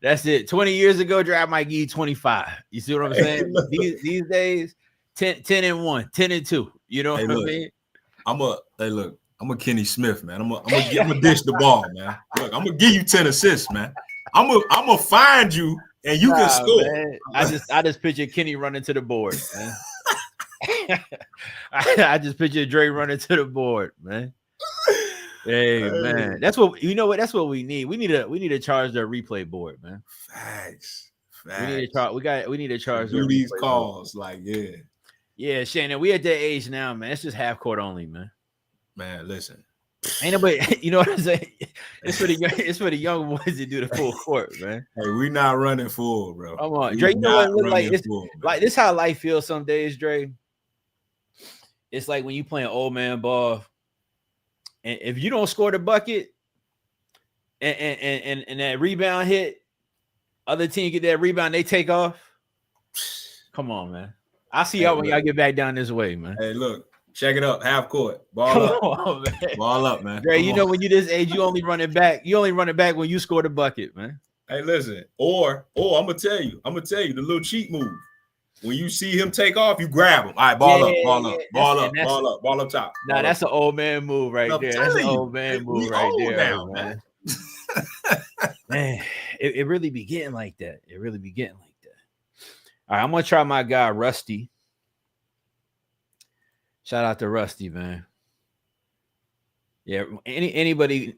That's it. 20 years ago, Dre, I might give you 25. You see what I'm saying? These days, 10 and 1, 10 and 2. You know what I mean? I'm a Kenny Smith, man. I'm gonna dish the ball, man. Look, I'm gonna give you 10 assists, man. I'm gonna find you and you can score. Man. I just picture Kenny running to the board, man. I just picture Dre running to the board, man. Hey, man, that's what we need. We need to charge their replay board, man. Facts. We need to charge do these calls, board. Like yeah, Shannon. We at that age now, man. It's just half court only, man. Man, listen. Ain't nobody, you know what I'm saying? It's for the young boys to do the full court, man. Hey, we not running full, bro. Come on, Dre. You know what it look like? It's full, like this how life feels some days, Dre. It's like when you playing old man ball. And if you don't score the bucket and that rebound hit, other team get that rebound, they take off. Come on, man. I'll see y'all when y'all get back down this way, man. Hey, look, check it up. Half court. Ball up. Ball up, man. Dre, you know when you this age, you only run it back. You only run it back when you score the bucket, man. Hey, listen. Or I'm gonna tell you the little cheat move. When you see him take off, you grab him. All right, ball up top. Nah, that's an old man move right there. That's an old man move right there, now, man. Man, it really be getting like that. It really be getting like that. All right, I'm gonna try my guy Rusty. Shout out to Rusty, man. Yeah, anybody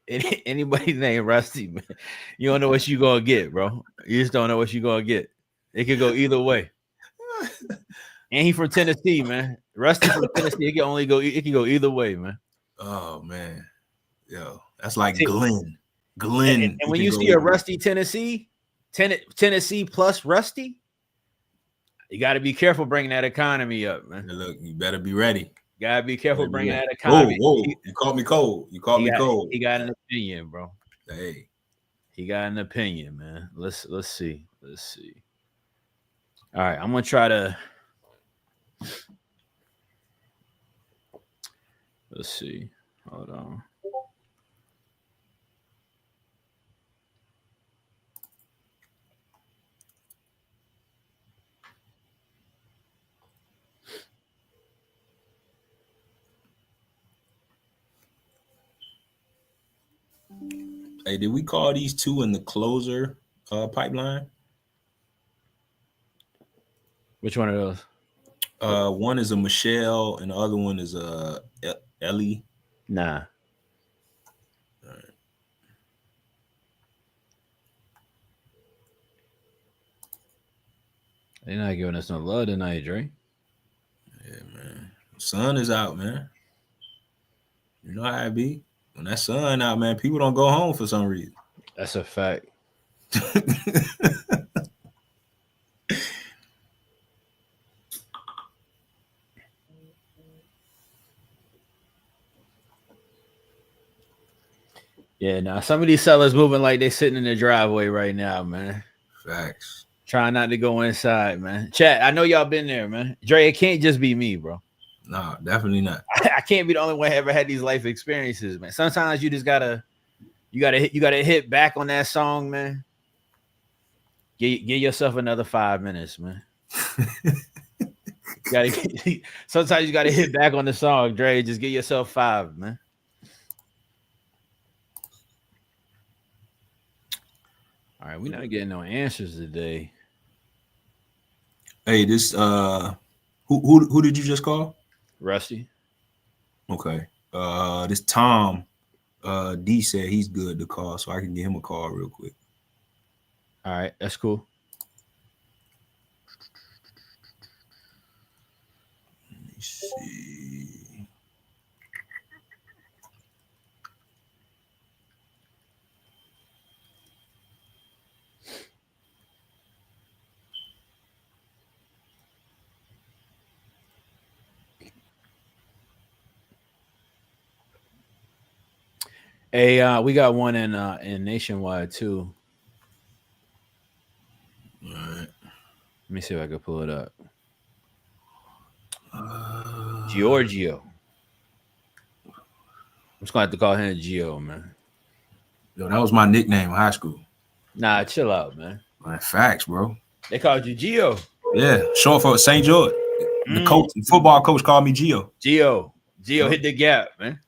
named Rusty, man. You don't know what you gonna get, bro. You just don't know what you gonna get. It could go either way. And he from Tennessee, man. Rusty from Tennessee. It can go either way, man. Oh man, yo, that's like Glenn. And when you see a Rusty Tennessee plus Rusty, you got to be careful bringing that economy up, man. Look, you better be ready. Gotta be careful bringing that economy. Whoa. You caught me cold. Cold. He got an opinion, bro. Hey, he got an opinion, man. Let's see. All right, I'm gonna try to. Let's see. Hold on. Hey, did we call these two in the closer pipeline? Which one of those? One is a Michelle and the other one is a Ellie. Nah. All right. They're not giving us no love tonight, Dre. Yeah, man. Sun is out, man. You know how it be. When that sun out, man, people don't go home for some reason. That's a fact. Yeah, now some of these sellers moving like they sitting in the driveway right now, man. Facts. Trying not to go inside, man. Chat, I know y'all been there, man. Dre, it can't just be me, bro. No, definitely not. I can't be the only one who ever had these life experiences, man. Sometimes you just gotta hit back on that song, man. Give yourself another 5 minutes, man. Sometimes you gotta hit back on the song, Dre. Just give yourself 5, man. All right, we're not getting no answers today. Hey, this who did you just call? Rusty. Okay. This Tom D said he's good to call, so I can give him a call real quick. All right, that's cool. Let me see. Hey, we got one in Nationwide too. All right. Let me see if I can pull it up. Giorgio. I'm just gonna have to call him Gio, man. Yo, that was my nickname in high school. Nah, chill out, man. Man, facts, bro. They called you Gio. Yeah, short for St. George. The coach, the football coach, called me Gio. Gio hit the gap, man.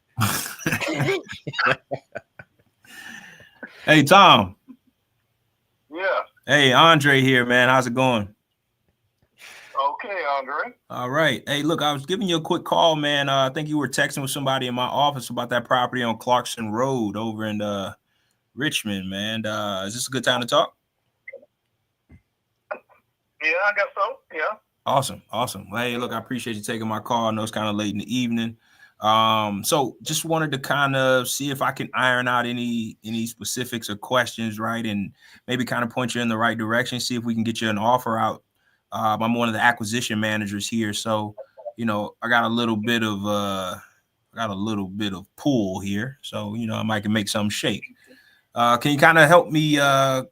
Hey, Tom. Yeah. Hey, Andre here, man. How's it going? Okay, Andre. All right. Hey, look, I was giving you a quick call, man. I think you were texting with somebody in my office about that property on Clarkson Road over in Richmond, man. Is this a good time to talk? Yeah, I guess so. Yeah. Awesome. Well, hey, look, I appreciate you taking my call. I know it's kind of late in the evening. So just wanted to kind of see if I can iron out any specifics or questions, right? And maybe kind of point you in the right direction, see if we can get you an offer out. I'm one of the acquisition managers here. So, you know, I got a little bit of pull here. So, you know, I might can make something shake. Can you kind of help me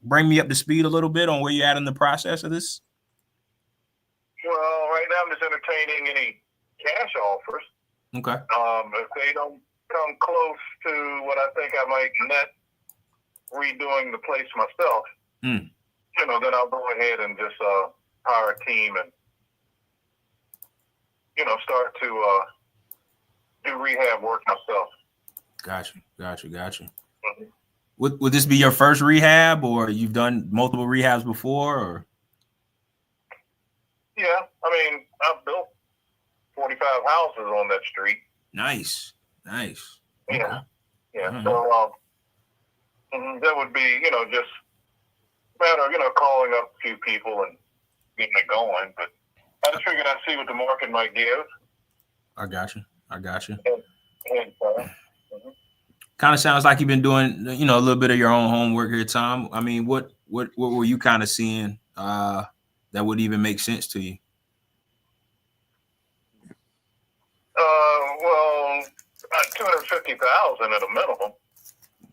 bring me up to speed a little bit on where you're at in the process of this? Well, right now I'm just entertaining any cash offers. Okay. If they don't come close to what I think I might net redoing the place myself, you know, then I'll go ahead and just hire a team and, you know, start to do rehab work myself. Gotcha. Mm-hmm. Would this be your first rehab, or you've done multiple rehabs before? Or yeah, I mean, I've built 45 houses on that street. Nice. Yeah, Okay. yeah. Mm-hmm. So that would be, you know, just a matter of, you know, calling up a few people and getting it going. But I just figured I'd see what the market might give. I got you. And Kind of sounds like you've been doing, you know, a little bit of your own homework here, Tom. I mean, what were you kind of seeing that would even make sense to you? well, 250,000 at a minimum.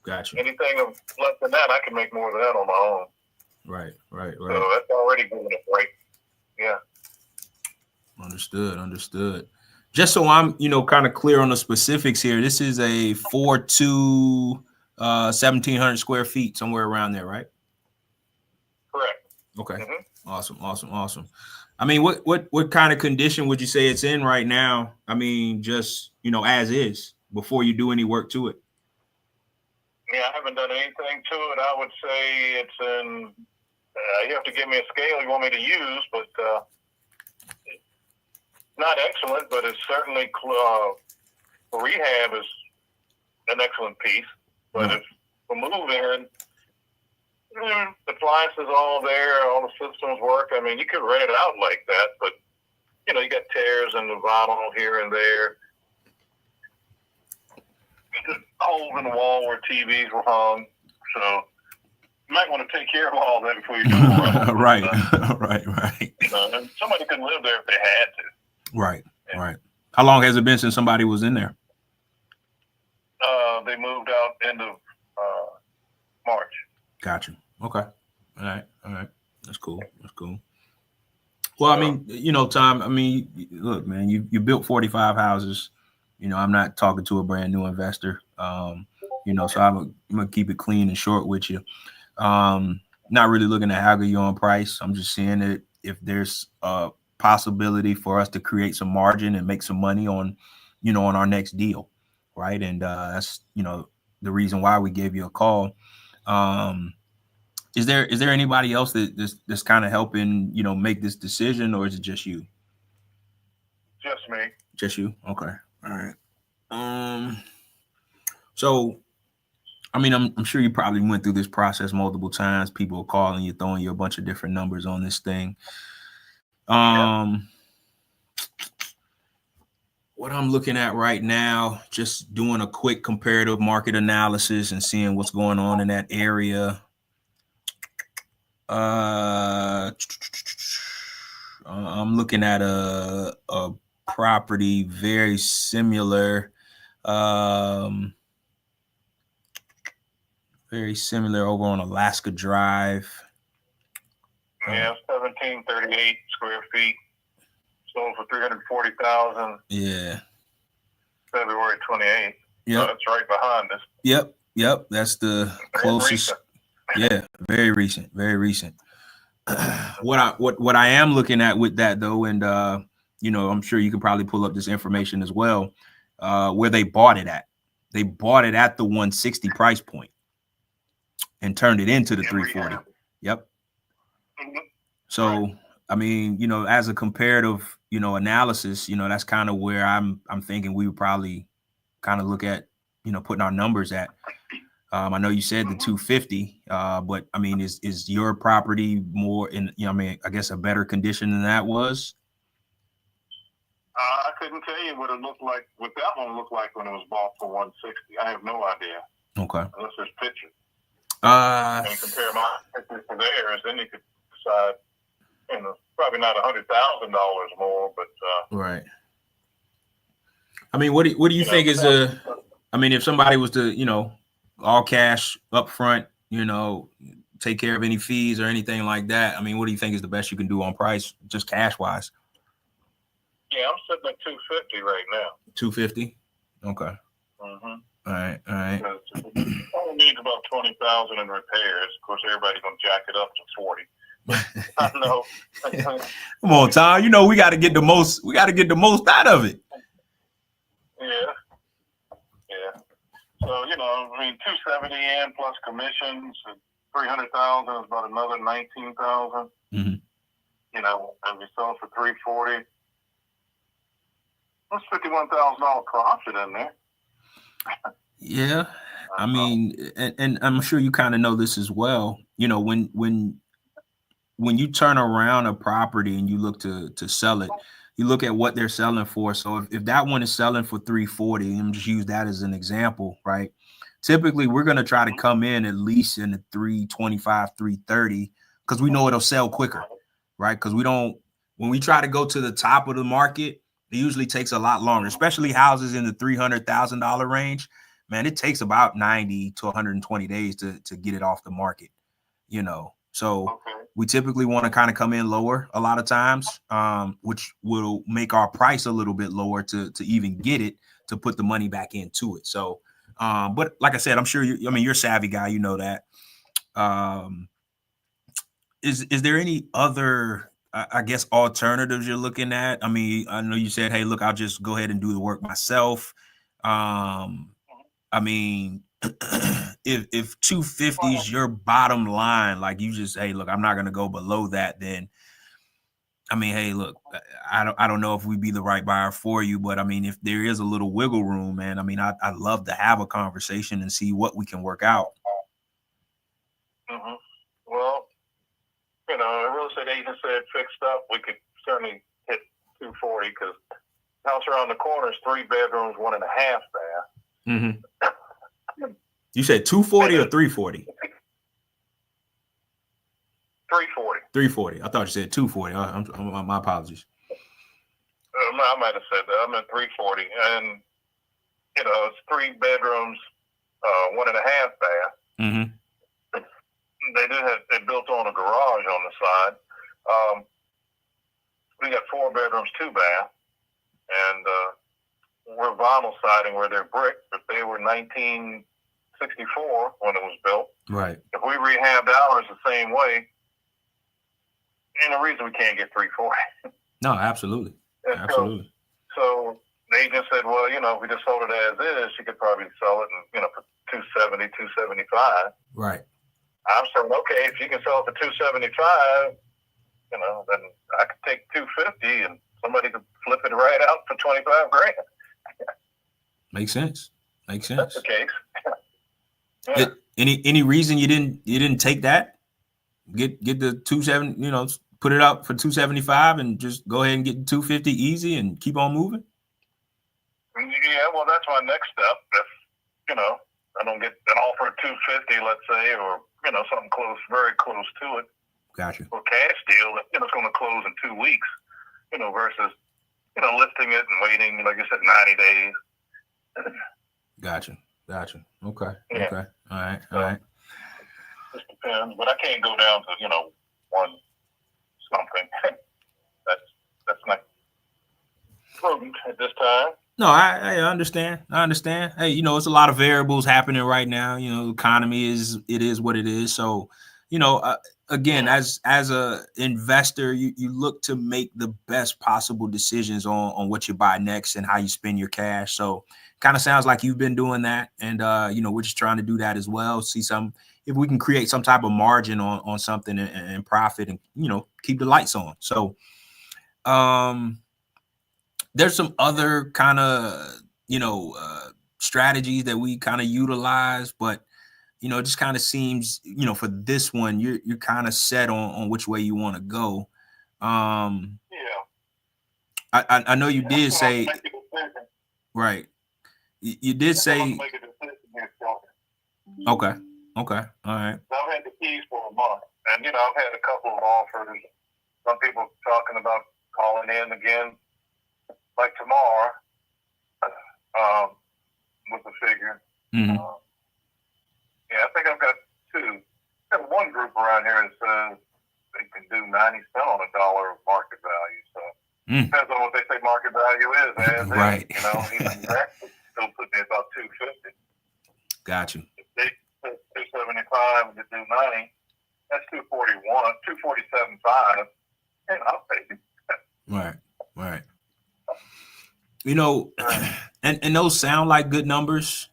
Gotcha. Anything less than that, I can make more than that on my own. Right. So that's already giving a break. Yeah. Understood. Just so I'm, you know, kind of clear on the specifics here, this is a 4.2, 1,700 square feet, somewhere around there, right? Correct. Okay. Mm-hmm. Awesome. I mean, what kind of condition would you say it's in right now? I mean, just, you know, as is, before you do any work to it. Yeah, I haven't done anything to it. I would say it's in, you have to give me a scale you want me to use, but not excellent, but it's certainly, rehab is an excellent piece. But if we're moving, The appliances all there, all the systems work. I mean, you could rent it out like that, but you know, you got tears in the bottom here and there. Holes in the wall where TVs were hung. So you might want to take care of all that before you do it. Right. Right. And somebody could live there if they had to. Right. Right. How long has it been since somebody was in there? They moved out end of March. Gotcha. Okay. All right. That's cool. Well, I mean, you know, Tom, I mean, look, man, you built 45 houses. You know, I'm not talking to a brand new investor. You know, so I'm gonna keep it clean and short with you. Not really looking to haggle you on price. I'm just seeing that if there's a possibility for us to create some margin and make some money on, you know, on our next deal, right? And that's, you know, the reason why we gave you a call. Is there anybody else that's kind of helping, you know, make this decision, or is it just you? Just me. Just you? Okay. All right. So, I mean, I'm sure you probably went through this process multiple times. People are calling you, throwing you a bunch of different numbers on this thing. What I'm looking at right now, just doing a quick comparative market analysis and seeing what's going on in that area. I'm looking at a property very similar, over on Alaska Drive. Yeah, 1738 square feet. Sold for $340,000. Yeah. February 28th. Yep. So that's right behind us. Yep. That's the closest. Yeah, very recent. What I am looking at with that though, and you know, I'm sure you can probably pull up this information as well, where they bought it at. They bought it at the 160 price point and turned it into the 340. Yep. Mm-hmm. So, I mean, you know, as a comparative, you know, analysis, you know, that's kind of where I'm thinking we would probably kind of look at, you know, putting our numbers at. I know you said the 250, but I mean, is your property more in, you know, I mean, I guess a better condition than that was? I couldn't tell you what it looked like, what that one looked like when it was bought for 160. I have no idea. Okay. Unless there's pictures. And compare my pictures to theirs, then you could decide, you know, probably not $100,000 more, but right. I mean, what do you think is I mean, if somebody was to, you know, all cash up front, you know, take care of any fees or anything like that, I mean, what do you think is the best you can do on price, just cash wise? Yeah, I'm sitting at 250 right now. 250. Okay. Mm-hmm. All right. Only needs about 20,000 in repairs. Of course, everybody's gonna jack it up to 40. I know. Come on, Tom. You know we got to get the most. We got to get the most out of it. Yeah. So you know, I mean, 270 in plus commissions, 300,000 is about another 19,000. Mm-hmm. You know, and we sold for 340. That's $51,000 profit in there. Yeah, I mean, and I'm sure you kind of know this as well. You know, when you turn around a property and you look to sell it, you look at what they're selling for. So if that one is selling for 340, and just use that as an example, right? Typically, we're going to try to come in at least in the 325, 330, because we know it'll sell quicker, right? Because when we try to go to the top of the market, it usually takes a lot longer, especially houses in the $300,000 range. Man, it takes about 90 to 120 days to get it off the market, you know. So we typically want to kind of come in lower a lot of times, which will make our price a little bit lower to even get it, to put the money back into it. So, but like I said, I'm sure you're a savvy guy, you know that. Is there any other, I guess, alternatives you're looking at? I mean, I know you said, hey, look, I'll just go ahead and do the work myself. I mean, if 250 is your bottom line, like you just, hey, look, I'm not going to go below that, then, I mean, hey, look, I don't know if we'd be the right buyer for you, but I mean, if there is a little wiggle room, man, I mean, I'd love to have a conversation and see what we can work out. Mm-hmm. estate agent said fixed up, we could certainly hit 240 because the house around the corner is 3 bedrooms, 1.5 bath. Mm-hmm. You said 240 or 340? 340. 340. I thought you said 240. My apologies. I might have said that. I meant 340, and it's 3 bedrooms, 1.5 bath. Mm-hmm. They built on a garage on the side. We got 4 bedrooms, 2 bath, and we're vinyl siding where they're brick, but they were 1964 when it was built. Right. If we rehabbed ours the same way, ain't no reason we can't get 340. No, absolutely. And Absolutely. So they just said, well, if we just sold it as is, you could probably sell it for 270, 275. Right. I'm saying, okay, if you can sell it for 275, then I could take 250 and somebody could flip it right out for 25 grand. Makes sense. Makes sense. That's the case. Yeah. Any reason you didn't take that? Get the 270, put it up for 275 and just go ahead and get 250 easy and keep on moving? Yeah, well, that's my next step. If I don't get an offer at 250, let's say, or something close, very close to it. Gotcha. Or cash deal that it's going to close in 2 weeks. Versus listing it and waiting, like I said, 90 days. Gotcha. Okay. Yeah. Okay. All right. Just depends, but I can't go down to 1 something. That's not prudent at this time. No, I understand. Hey, it's a lot of variables happening right now. The economy is what it is. So, again, as a investor, you look to make the best possible decisions on what you buy next and how you spend your cash. So, kind of sounds like you've been doing that, and we're just trying to do that as well. See if we can create some type of margin on something and profit, and keep the lights on. So, there's some other kind of strategies that we kind of utilize, but it just kind of seems for this one you're kind of set on which way you want to go. Yeah, I know you did say right. You did say okay. All right. I've had the keys for a month, and I've had a couple of offers. Some people talking about calling in again, like tomorrow, with the figure. Mm-hmm. Yeah, I think I've got 2. I've got one group around here that says they can do 90 cents on a dollar of market value. So depends on what they say market value is. As right. Even that still put me about 250. Got you. If they put 275 and they do 90, that's 241, 247.5, and I'll take it. Right. And those sound like good numbers.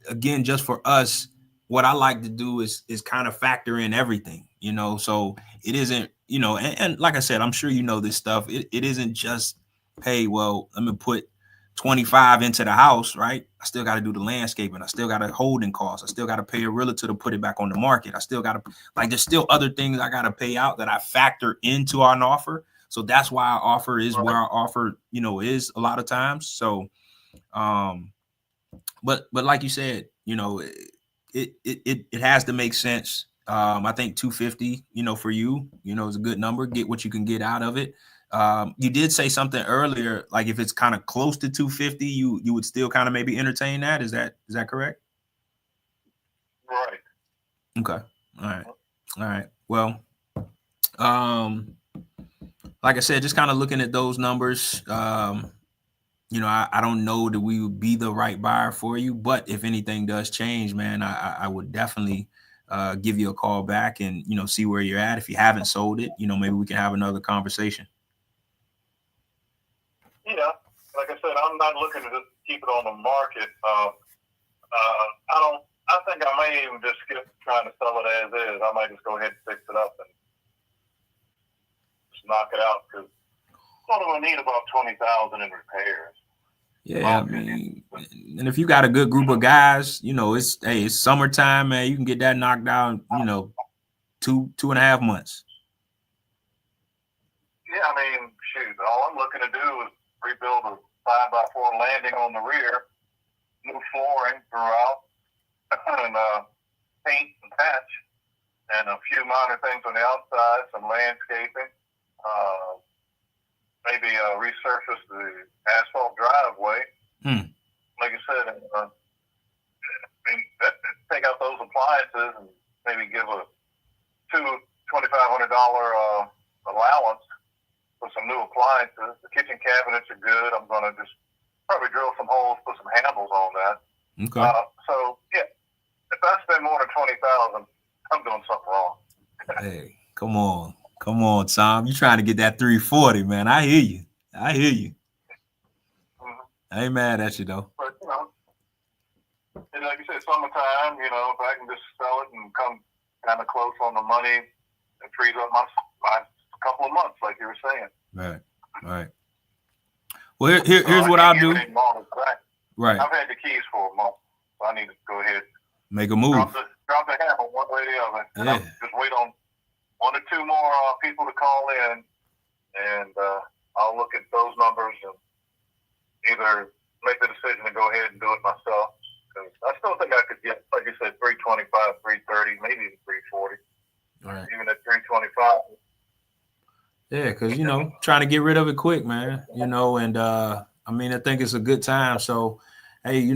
Again, just for us, what I like to do is kind of factor in everything, so it isn't, and like I said, I'm sure this stuff. It isn't just, hey, well, let me put 25 into the house, right? I still got to do the landscaping. I still got a holding cost. I still got to pay a realtor to put it back on the market. I still got to, there's still other things I got to pay out that I factor into our offer. So that's why our offer is where our offer, is a lot of times. So, but like you said, it has to make sense. I think 250, for you, is a good number. Get what you can get out of it. You did say something earlier, like if it's kind of close to 250, you would still kind of maybe entertain that. Is that correct? Right. Okay. All right. Well, like I said, just kind of looking at those numbers, I don't know that we would be the right buyer for you, but if anything does change, man, I would definitely give you a call back and, see where you're at. If you haven't sold it, maybe we can have another conversation. Yeah, like I said, I'm not looking to just keep it on the market. I think I may even just skip trying to sell it as is. I might just go ahead and fix it up and just knock it out because I'm going to need about $20,000 in repairs. Yeah, I mean, and if you got a good group of guys, it's summertime, man. You can get that knocked out, 2.5 months. Yeah, I mean, shoot, all I'm looking to do is rebuild a 5x4 landing on the rear, new flooring throughout, and paint and patch, and a few minor things on the outside, some landscaping, maybe resurface the asphalt driveway. Like I said, take out those appliances and maybe give a $2,500 allowance for some new appliances. The kitchen cabinets are good. I'm going to just probably drill some holes, put some handles on that. Okay. So, yeah, if I spend more than $20,000, I'm doing something wrong. Hey, come on, Tom. You trying to get that 340, man? I hear you. I ain't mad at you though. But and like you said, summertime. If I can just sell it and come kind of close on the money, it frees up my couple of months, like you were saying. Right. Well, here's what I'll do. Right. I've had the keys for a month, so I need to go ahead. Make a move. Drop the hammer one way or the other. And Yeah. I'll just wait on 1 or 2 more people to call in, and I'll look at those numbers and either make the decision to go ahead and do it myself. Because I still think I could get, like you said, 325, 330, maybe even 340. Right. Even at 325. Yeah, because trying to get rid of it quick, man. And I think it's a good time. So, hey,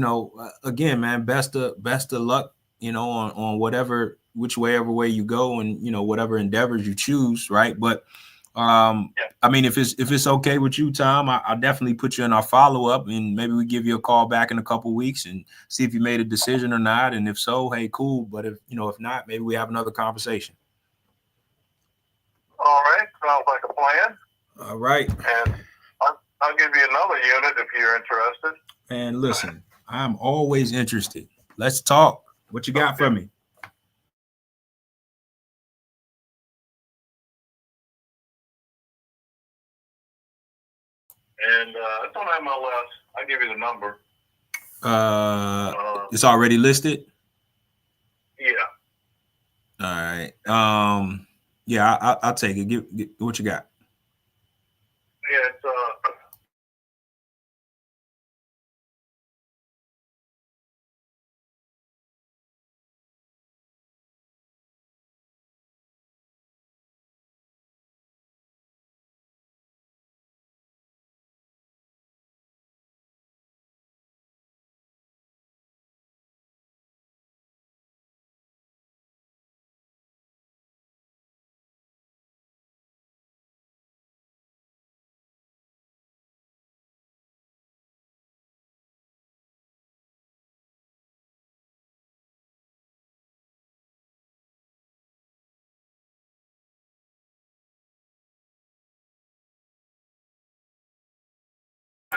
again, man, best of luck, on whichever way you go, and whatever endeavors you choose, right? But if it's okay with you, Tom, I'll definitely put you in our follow-up, and maybe we give you a call back in a couple of weeks and see if you made a decision or not. And if so, hey, cool. But if not, maybe we have another conversation. All right, sounds like a plan. All right. And I'll give you another unit if you're interested. And listen, I'm always interested. Let's talk. What you got for me? And it's on MLS. I'll give you the number. It's already listed? Yeah. All right. Yeah, I'll take it. Get what you got. Yeah, it's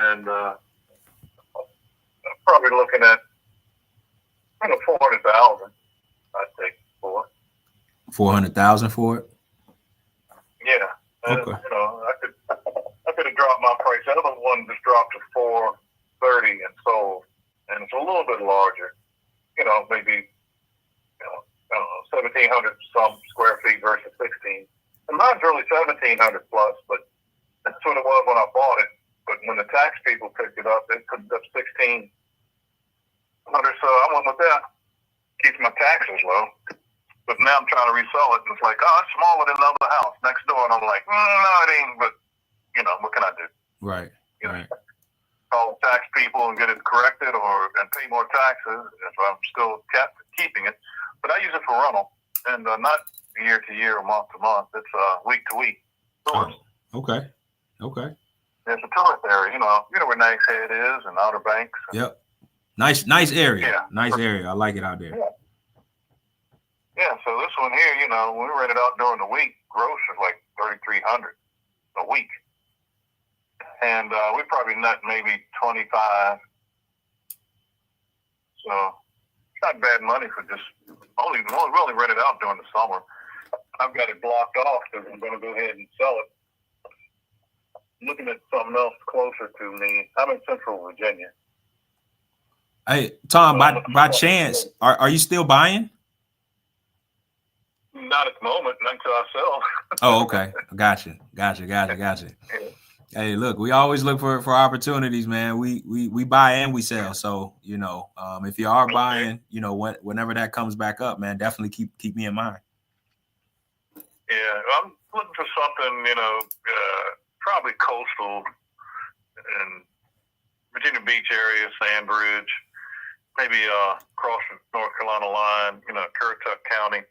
and probably looking at 400,000. I think for 400,000 for it. Yeah. And, Okay. I could have dropped my price. The other one just dropped to 430 and sold, and it's a little bit larger. Maybe 1,700 some square feet versus 16. And mine's really 1,700 plus, but that's what it was when I bought it. But when the tax people picked it up, they put it up 1,600. So I went with that. Keeps my taxes low. But now I'm trying to resell it, and it's like, it's smaller than another house next door. And I'm like, no, it ain't. But what can I do? Right. Right. Call the tax people and get it corrected, and pay more taxes if I'm still keeping it. But I use it for rental, and not year to year or month to month. It's week to week. Tourist. Okay. It's a tourist area. You know where Nags Head is and Outer Banks. Yep. Nice area. Yeah. Nice area. I like it out there. Yeah. So this one here, when we rent it out during the week, gross is like $3,300 a week. And we probably net maybe 25. So it's not bad money for just we only rent it out during the summer. I've got it blocked off because I'm going to go ahead and sell it. I'm looking at something else closer to me. I'm in Central Virginia. Hey, Tom, by chance, are you still buying? Not at the moment, not until I sell. Oh, okay. Gotcha. Hey, look, we always look for opportunities, man. We buy and we sell. So, if you are buying, whenever that comes back up, man, definitely keep me in mind. Yeah, I'm looking for something, probably coastal and Virginia Beach area, Sandbridge, maybe across the North Carolina line, Currituck County.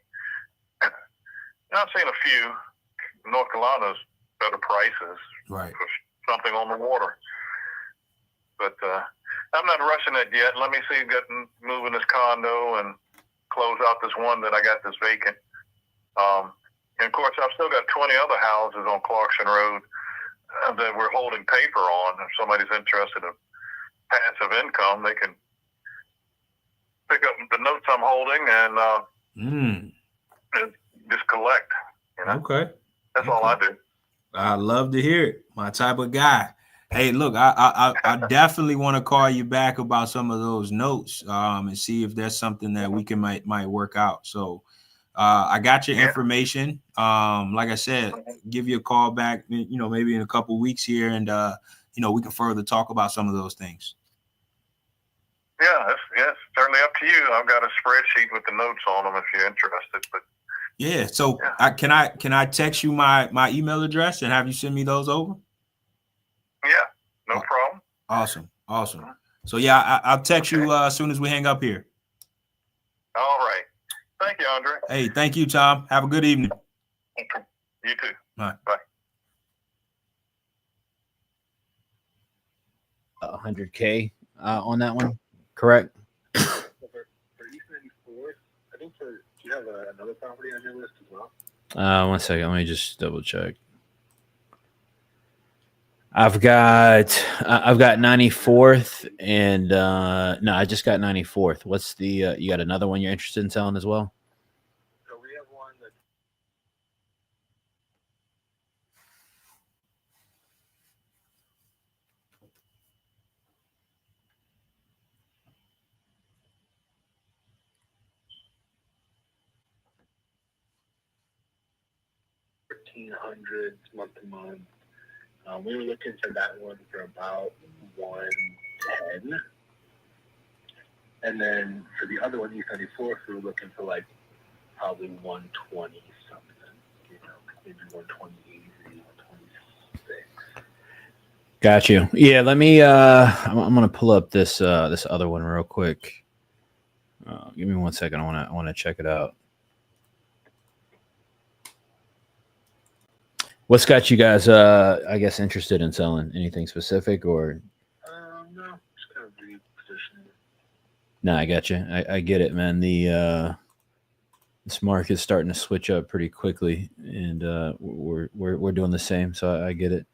I've seen a few. North Carolina's better prices Right. for something on the water. But I'm not rushing it yet. Let me see moving this condo and close out this one that I got this vacant. And of course, I've still got 20 other houses on Clarkson Road that we're holding paper on. If somebody's interested in passive income, they can pick up the notes I'm holding and just collect. Okay. That's all I do. I love to hear it. My type of guy. Hey, look, I definitely want to call you back about some of those notes and see if there's something that we can might work out. So I got your information. Like I said, give you a call back, maybe in a couple of weeks here, and we can further talk about some of those things. Yeah, it's certainly up to you. I've got a spreadsheet with the notes on them if you're interested. But yeah, so can I text you my email address and have you send me those over? Yeah, no problem. Awesome. So yeah, I'll text you as soon as we hang up here. All right. Thank you, Andre. Hey, thank you, Tom. Have a good evening. You too. Bye. Bye. 100K on that one, correct? For East 94, I think do you have another property on your list as well? 1 second, let me just double check. I've got 94th and no, I just got 94th. What's the you got another one you're interested in selling as well? So we have one that $1,300 month to month. We were looking for that one for about 110, and then for the other one, E34, we were looking for like probably 120 something. Maybe 128, 126. Got you. Yeah, let me. I'm gonna pull up this other one real quick. Give me 1 second. I want to check it out. What's got you guys, I guess, interested in selling? Anything specific or? No, just kind of repositioning. No, I got you. I get it, man. This market's starting to switch up pretty quickly, and we're doing the same. So I get it.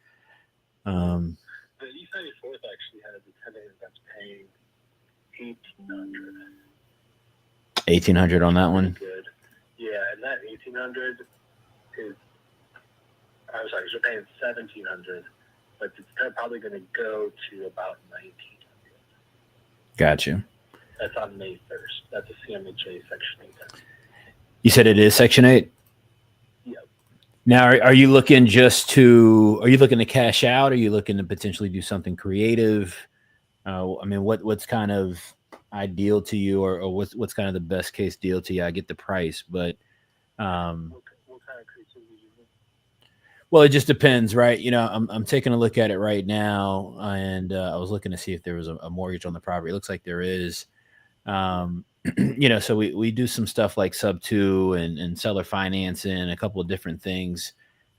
The E94 actually has a tenant that's paying $1,800. 1,800 on that one. Good. Yeah, and that 1,800 is. I'm sorry, you're paying $1,700, but it's probably going to go to about $1,900. Got you. That's on May 1st. That's a CMHA Section 8. You said it is Section 8? Yep. Now, are you looking to cash out? Are you looking to potentially do something creative? What's kind of ideal to you, or what's kind of the best case deal to you? I get the price, but What kind of creativity you need? well, it just depends, right? I'm taking a look at it right now, and I was looking to see if there was a mortgage on the property. It looks like there is. So we do some stuff like sub 2 and seller financing, a couple of different things.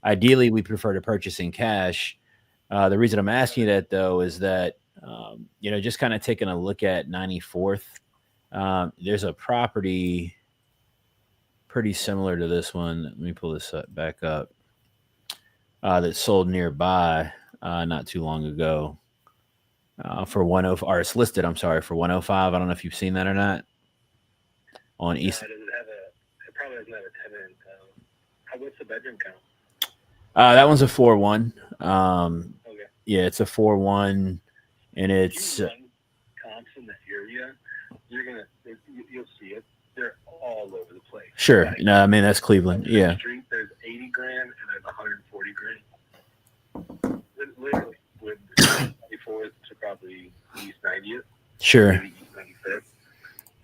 Ideally, we prefer to purchase in cash. The reason I'm asking you that, though, is that, just kind of taking a look at 94th, there's a property pretty similar to this one. Let me pull this back up. That sold nearby not too long ago for 105, or it's listed, I'm sorry, for 105. I don't know if you've seen that or not. On East. It probably doesn't have a tenant. What's the bedroom count? That one's a 4-1. Okay. Yeah, it's a 4-1, and it's If you run comps in the area, you'll see it. they're all over the place. Sure. Like, No, I mean that's Cleveland. on the Yeah. street, there's 80 grand and there's 140 grand. Literally, with 94th to probably East 90th, Sure. maybe East 95th,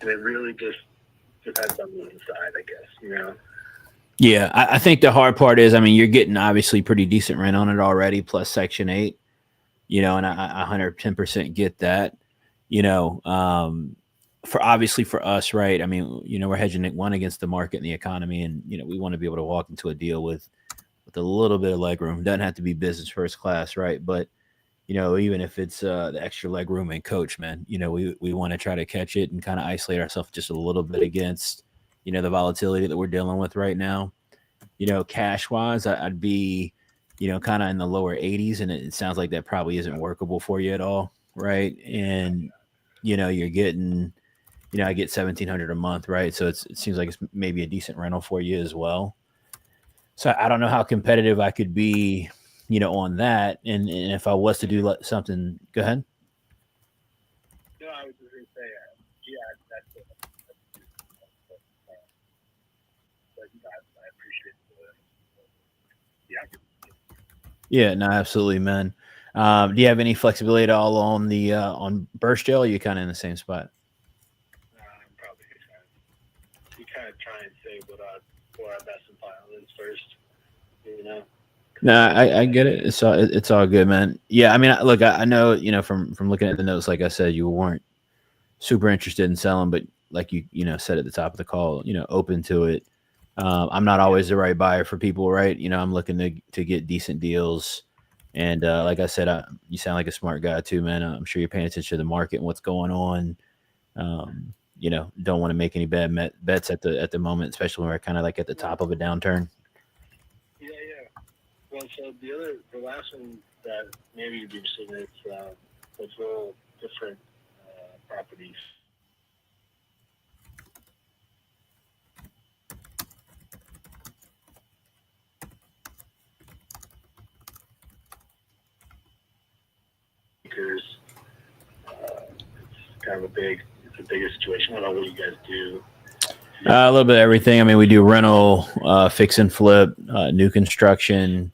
and it really just depends on the inside, I guess. You know. Yeah, I think the hard part is, I mean, you're getting obviously pretty decent rent on it already, plus Section 8, and I 110% get that, for us, right? I mean, we're hedging it one against the market and the economy, and, we want to be able to walk into a deal with a little bit of leg room. Doesn't have to be business first class, right? But, even if it's the extra leg room and coach, man, we want to try to catch it and kind of isolate ourselves just a little bit against, the volatility that we're dealing with right now. Cash wise, I'd be, kind of in the lower 80s, and it sounds like that probably isn't workable for you at all, right? And, you're getting, I get 1,700 a month, right? So it seems like it's maybe a decent rental for you as well. So I don't know how competitive I could be, on that. And if I was to do something, go ahead. No, I was just going to say, that's it. But I appreciate Yeah, no, absolutely, man. Do you have any flexibility at all on the on burst gel? Or are you kind of in the same spot? I'm probably you kind of try and say what our best and final is first, No, I get it. It's all good, man. Yeah, I mean, look, I know, from looking at the notes, like I said, you weren't super interested in selling, but like you said at the top of the call, open to it. I'm not always the right buyer for people, right? I'm looking to get decent deals. And like I said, you sound like a smart guy too, man. I'm sure you're paying attention to the market and what's going on. Don't want to make any bad bets at the moment, especially when we're kind of like at the top of a downturn. Yeah. Well, so the last one that maybe you'd be interested in is those little different properties. It's kind of a bigger situation. I don't know what you guys do. A little bit of everything. I mean, we do rental, fix and flip, new construction.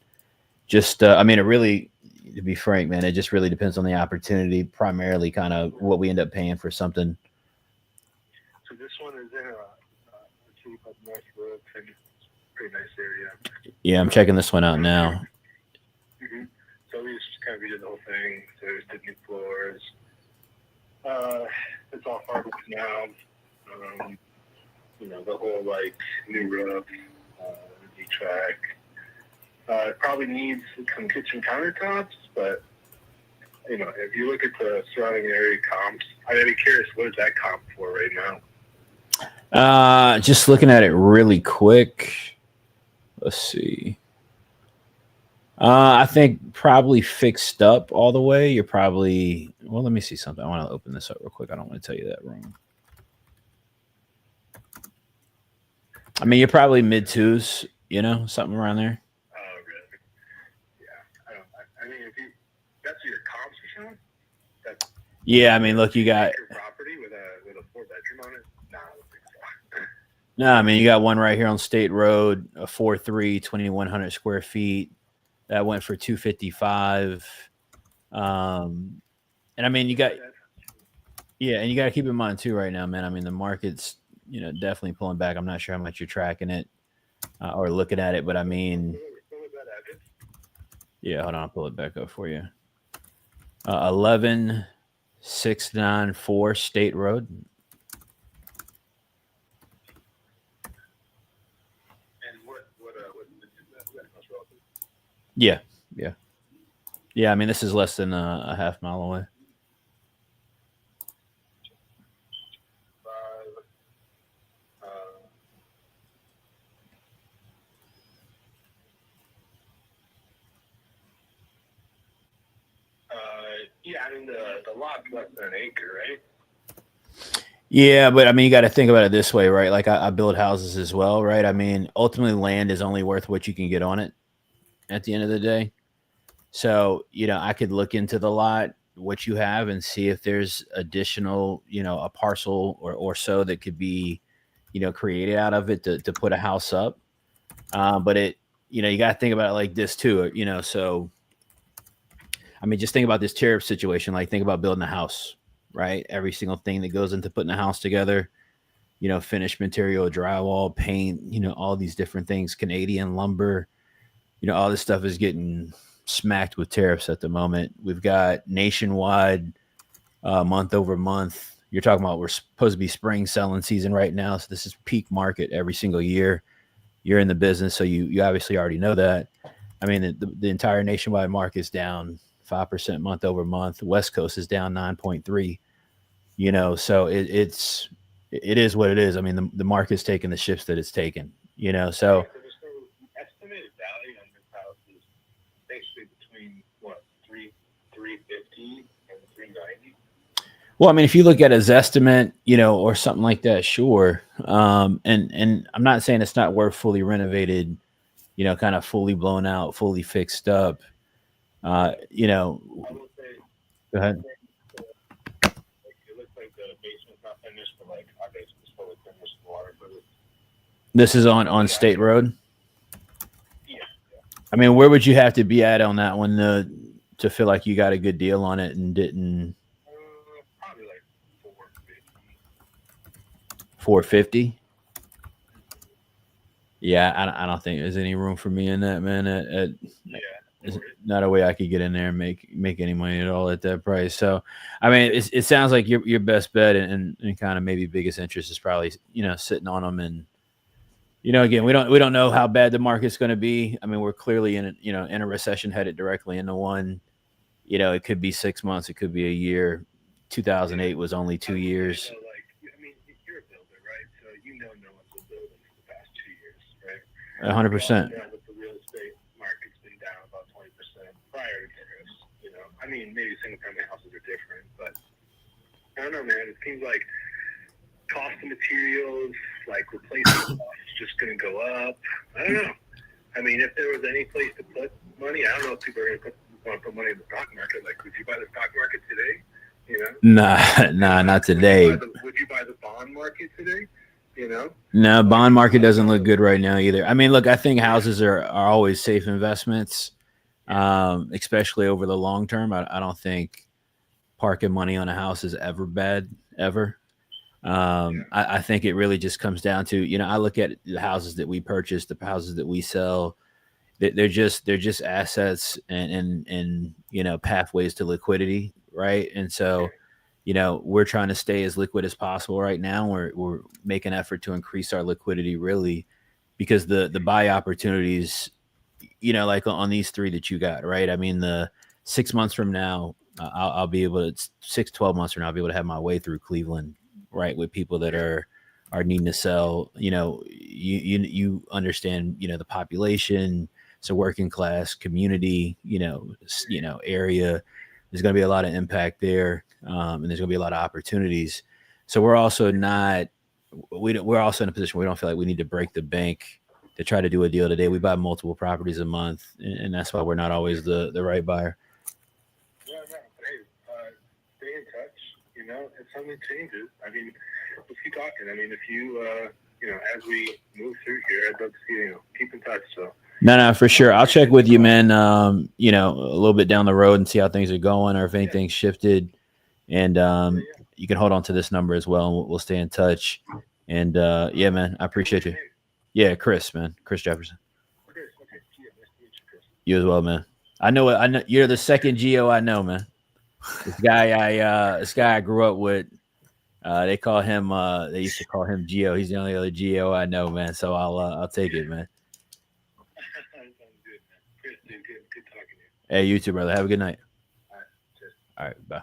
Just, I mean, it really, to be frank, man, it just really depends on the opportunity. Primarily, kind of what we end up paying for something. So this one is in a city called Northbrook, and it's a pretty nice area. Yeah, I'm checking this one out now. Mm-hmm. So we just kind of redid the whole thing. So we did new floors. It's all hardwood now. The whole new roof, D-track. It probably needs some kitchen countertops, but if you look at the surrounding area comps, I'd be curious, what is that comp for right now? Just looking at it really quick. Let's see. I think probably fixed up all the way. You're probably, well, let me see something. I want to open this up real quick. I don't want to tell you that wrong. I mean, you're probably mid twos, something around there. Oh, really? Yeah. I mean, if that's your comps or something? Yeah, I mean, look, you got your property with a 4-bedroom on it? No, I don't think so. No, I mean, you got one right here on State Road, a 4.3, 2,100 square feet. That went for $255. And I mean, you got to keep in mind too right now, man. I mean, the market's, definitely pulling back. I'm not sure how much you're tracking it or looking at it, but I mean, yeah, hold on. I'll pull it back up for you. 11694 State Road. Yeah. I mean, this is less than a half mile away. Yeah, I mean the lot's less than an acre, right? Yeah, but I mean, you got to think about it this way, right? Like I build houses as well, right? I mean, ultimately, land is only worth what you can get on it at the end of the day. So, I could look into the lot, what you have, and see if there's additional, a parcel or so that could be, created out of it to put a house up. But it, you got to think about it like this too, so, I mean, just think about this tariff situation. Like, think about building a house, right? Every single thing that goes into putting a house together, finished material, drywall, paint, all these different things, Canadian lumber, all this stuff is getting smacked with tariffs at the moment. We've got nationwide, month over month. You're talking about, we're supposed to be spring selling season right now. So this is peak market every single year. You're in the business, so you obviously already know that. I mean, the entire nationwide market is down 5% month over month. West Coast is down 9.3. So it is what it is. I mean, the market's taking the shifts that it's taken. So estimated value on this house is basically between what, 350 and 390. Well, I mean, if you look at a Zestimate, or something like that, sure. And I'm not saying it's not worth fully renovated, kind of fully blown out, fully fixed up. I will say, Go ahead. It looks like the basement's not finished, but like our basement's fully finished water. But This is on State Road. yeah. I mean, where would you have to be at on that one to feel like you got a good deal on it and didn't? Probably like 450. 450. Yeah, I don't think there's any room for me in that, man. There's not a way I could get in there and make any money at all at that price. So, I mean, it sounds like your best bet and kind of maybe biggest interest is probably sitting on them. And again, we don't know how bad the market's going to be. I mean, we're clearly in a recession, headed directly into one. It could be 6 months, it could be a year. 2008 was only 2 years. So, like, I mean, you're a builder, right? So no one's been building for the past 2 years, right? 100%. Yeah, with the real estate market's been down about 20% prior to tariffs. I mean, maybe single-family houses are different, but I don't know, man. It seems like cost of materials, like replacement costs, is just going to go up. I don't know. I mean, if there was any place to put money, I don't know if people are going to want to put money in the stock market. Like, would you buy the stock market today? Nah, not today. Would you buy the bond market today? No, bond market doesn't look good right now either. I mean, look, I think houses are always safe investments, especially over the long term. I don't think parking money on a house is ever bad, ever. I think it really just comes down to, I look at the houses that we purchase, the houses that we sell. They're just assets and pathways to liquidity, right? And so, we're trying to stay as liquid as possible right now. We're making an effort to increase our liquidity, really, because the buy opportunities, like on these three that you got, right? I mean, the 6 months from now, I'll be able to 12 months from now, I'll be able to have my way through Cleveland, right? With people that are needing to sell. You understand, the population. It's a working class community, area. There's going to be a lot of impact there, and there's going to be a lot of opportunities. So we're also we're also in a position where we don't feel like we need to break the bank to try to do a deal today. We buy multiple properties a month, and that's why we're not always the right buyer. Yeah, no, hey, stay in touch. If something changes, I mean, let's keep talking. I mean, if you, as we move through here, I'd love to see keep in touch. So. No, for sure. I'll check with you, man. A little bit down the road and see how things are going, or if anything's shifted. And you can hold on to this number as well, and we'll stay in touch. And yeah, man, I appreciate you. Yeah, Chris, man, Chris Jefferson. Okay. Yeah, nice to meet you, Chris. You as well, man. I know you're the second Geo I know, man. This guy I grew up with. They used to call him Geo. He's the only other Geo I know, man. So I'll take it, man. Good talking to you. Hey, you too, brother. Have a good night. All right, bye.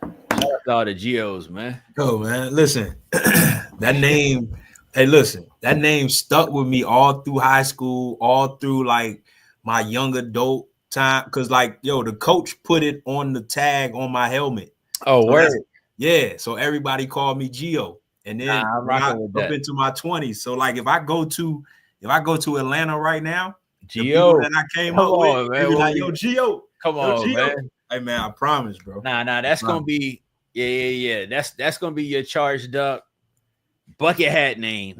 Shout out to all the Geos, man. Yo, man, listen, that name. Hey, listen, that name stuck with me all through high school, all through like my young adult time. Cause like, the coach put it on the tag on my helmet. Oh, word. Yeah, so everybody called me Geo, and then up into my 20s. So like, if I go to Atlanta right now, Geo that I came up with, man. Like, yo, Geo, come on, Geo. man. Hey, man, I promise, bro. Nah, that's gonna be, yeah. That's gonna be your charged up, bucket hat name.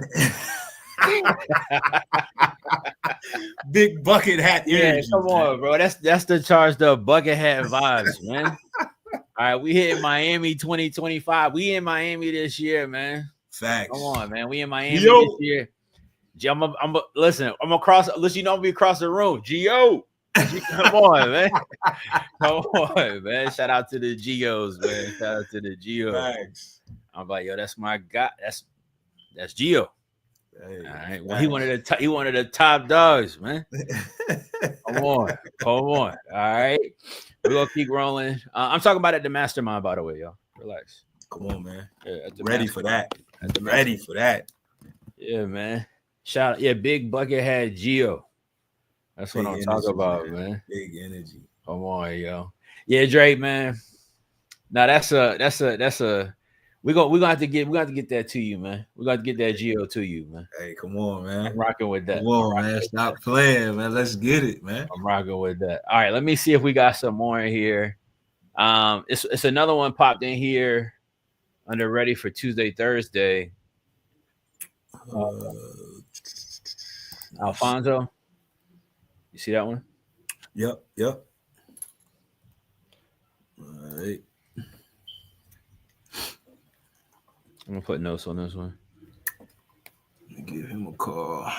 Big bucket hat. Yeah, energy, come man. on, bro. That's the charged up bucket hat vibes, man. All right, we hitting Miami 2025. We in Miami this year, man. Facts. Come on, man. We in Miami Yo. this year. Listen, I'm across. Listen, you know I'm gonna be across the room. Gio. Come on, man. Come on, man. Shout out to the Geos, man. Shout out to the Geos. Facts. I'm like, yo, that's my guy. That's Gio. Hey, all right. Well, he wanted the top dogs, man. Come on. All right. We're gonna keep rolling. I'm talking about at the mastermind, by the way, y'all. Relax. Come on, man. Yeah, at the Ready for mastermind. that. Ready for that. Yeah, man. Shout out, yeah, big bucket hat Gio. That's what I'm talking about, man. Big energy. Come on, yo. Yeah, Drake, man. Now that's a we're gonna have to get that to you, man. We're gonna have to get that Gio to you, man. Hey, come on, man. I'm rocking with that. Come on, man. Stop playing, man. Let's get it, man. I'm rocking with that. All right, let me see if we got some more in here. It's another one popped in here under ready for Tuesday, Thursday. Alfonso, you see that one? Yep. All right. I'm gonna put notes on this one. Let me give him a call.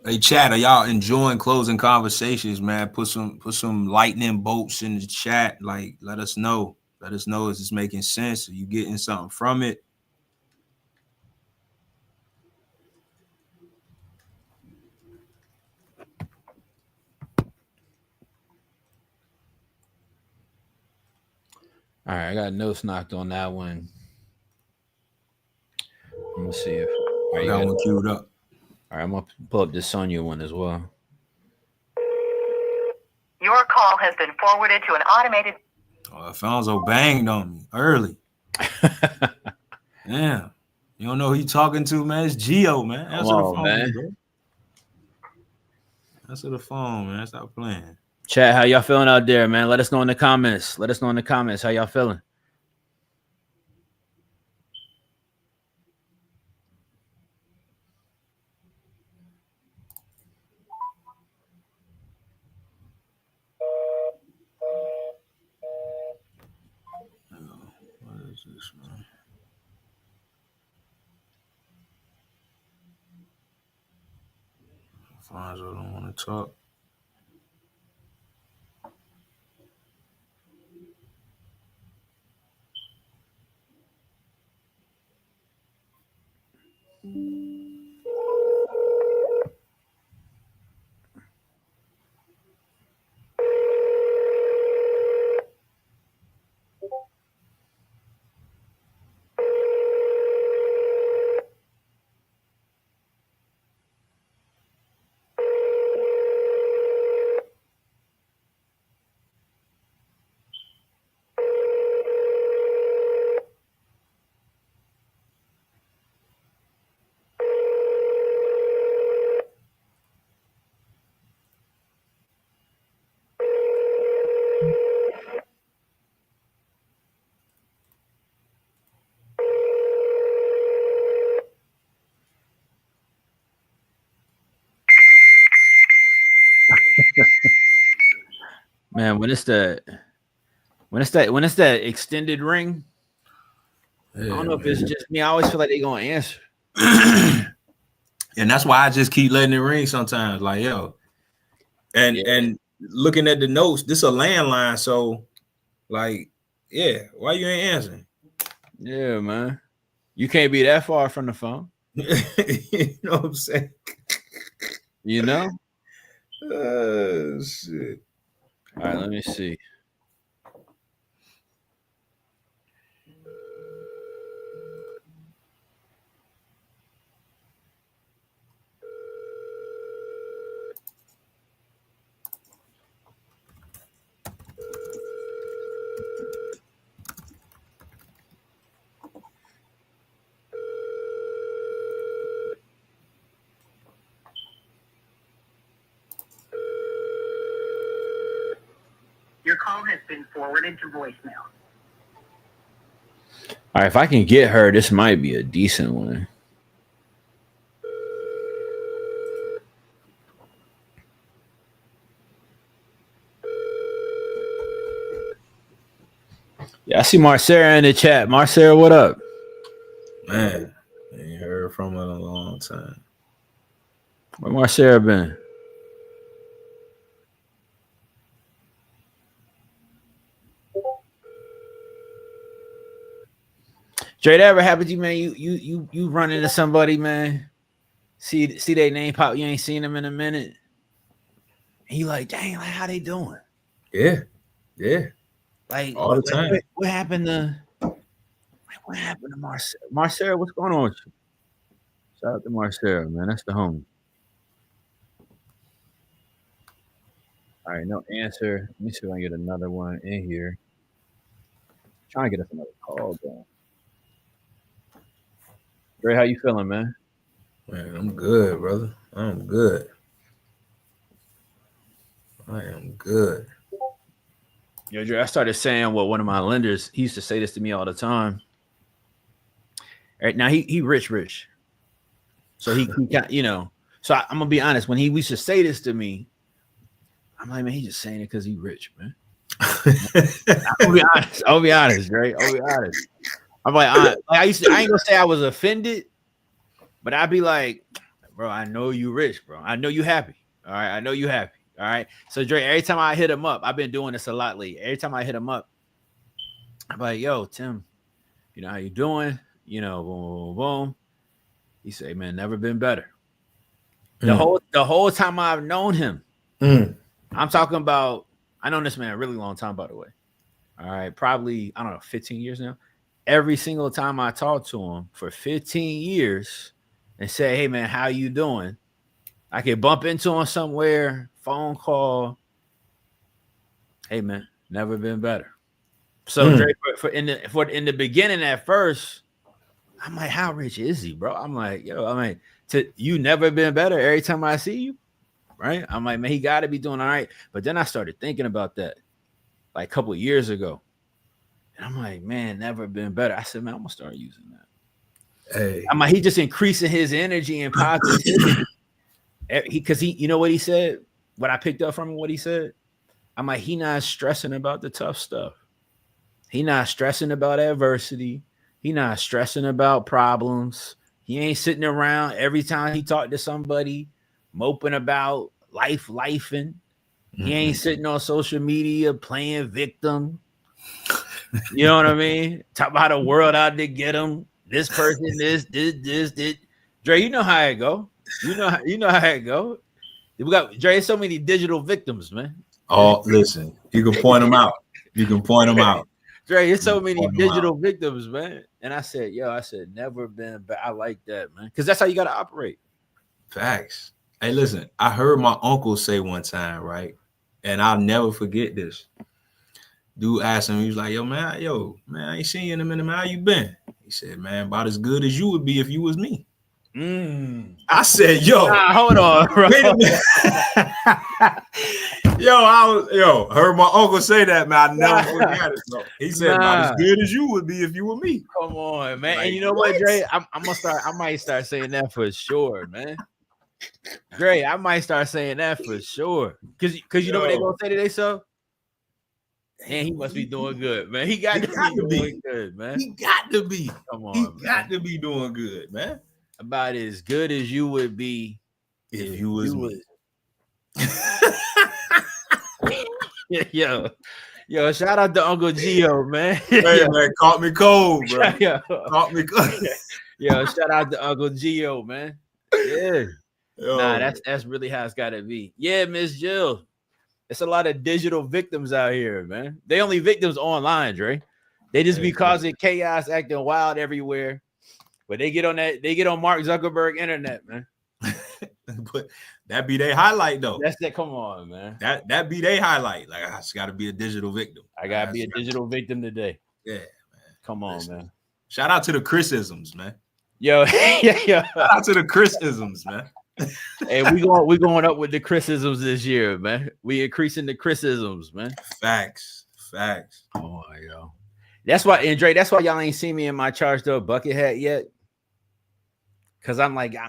Hey, chat, are y'all enjoying closing conversations, man? Put some lightning bolts in the chat. Like, let us know. Let us know, is this making sense? Are you getting something from it? All right, I got notes knocked on that one. Let me see if I got one queued up. All right, I'm gonna pull up the Sonya one as well. Your call has been forwarded to an automated. Oh, Alfonso banged on me early. Damn. You don't know who you talking to, man? It's Gio, man. Answer the phone, man. bro. Answer the phone, man. Stop playing. Chat, how y'all feeling out there, man? Let us know in the comments. How y'all feeling. What is this, man? Alfonso don't want to talk. Man, when it's that extended ring, I don't know if it's just me. I always feel like they're gonna answer. And that's why I just keep letting it ring sometimes. Like, yo. And looking at the notes, this is a landline. So, like, yeah, why you ain't answering? Yeah, man. You can't be that far from the phone. You know what I'm saying? You know? Oh, shit. All right, let me see. has been forwarded to voicemail. All right, if I can get her, this might be a decent one. Yeah, I see Marcera in the chat. Marcera, what up? Man, I ain't heard from her in a long time. Where Marcera been? Dre, that ever happened to you, man? You run into somebody, man. See their name pop. You ain't seen them in a minute. And you like, dang, like how they doing? Yeah. Like All the time. What happened to Marcera? Marcera, what's going on with you? Shout out to Marcera, man. That's the homie. All right, no answer. Let me see if I can get another one in here. Trying to get us another call going. Dre, how you feeling, man? Man, I'm good, brother. I'm good. I am good. Yo, Dre, I started saying what one of my lenders, he used to say this to me all the time. Right now, he rich. So he got, you know. So I'm gonna be honest. When he used to say this to me, I'm like, man, he's just saying it because he rich, man. I'll be honest, Dre. I'll be honest. I'm like, I ain't gonna say I was offended, but I'd be like, bro, I know you rich, bro. I know you happy. All right, I know you happy. All right. So Dre, every time I hit him up, I've been doing this a lot lately. Every time I hit him up, I'm like, yo, Tim, you know how you doing? You know, boom, boom, boom. He say, man, never been better. The whole time I've known him, I'm talking about. I known this man a really long time, by the way. All right, probably I don't know, 15 years now. Every single time I talk to him for 15 years and say, hey man, how you doing? I could bump into him somewhere, phone call. Hey man, never been better. So Dre, in the beginning at first, I'm like, how rich is he, bro? I'm like, yo, I mean, you never been better every time I see you, right? I'm like, man, he got to be doing all right. But then I started thinking about that like a couple of years ago. And I'm like, man, never been better. I said, man, I'm going to start using that. Hey. I'm like, he just increasing his energy and positivity. Because he, you know what he said? What I picked up from him, what he said? I'm like, he not stressing about the tough stuff. He not stressing about adversity. He not stressing about problems. He ain't sitting around every time he talk to somebody moping about lifing. He ain't sitting on social media playing victim. You know what I mean? Talk about the world out to get him. This person, this. Dre, you know how it go. You know how it go. We got Dre. So many digital victims, man. Oh, listen, you can point them out. Dre, there's so many digital victims, man. And I said, never been back. I like that, man, because that's how you got to operate. Facts. Hey, listen, I heard my uncle say one time, right, and I'll never forget this. Dude asked him, he was like, yo, man, I ain't seen you in a minute, man. How you been? He said, man, about as good as you would be if you was me. I said, yo, hold on, bro. Wait a minute. Heard my uncle say that, man. I never forget it. Bro. He said, about as good as you would be if you were me. Come on, man. Like, and you know what, Dre? I might start saying that for sure, man. Dre, I might start saying that for sure. Cause you know what they gonna say to themselves? And he must be doing good, man. He got to be doing good, man. He got to be. Come on, he man. Got to be doing good, man. About as good as you would be if you was me. Yo, shout out to Uncle Gio, man. Hey, man, caught me cold, bro. Caught me cold. Yo, shout out to Uncle Gio, man. Yeah. Nah, that's really how it's gotta be. Yeah, Miss Jill. It's a lot of digital victims out here, man. They only victims online, Dre. They just be causing chaos, acting wild everywhere. But they get on Mark Zuckerberg internet, man. But that be their highlight, though. That's that. Come on, man. That be their highlight. Like, I just got to be a digital victim. I got to be a digital victim today. Yeah, man. Come on, man. Shout out to the Chris-isms, man. Yo, Shout out to the Chris-isms, man. Hey, we going up with the Chris-isms this year, man. We increasing the Chris-isms, man. Facts. Facts. Oh, yo. That's why, and Dre, that's why y'all ain't seen me in my charged up bucket hat yet. Cause I'm like, I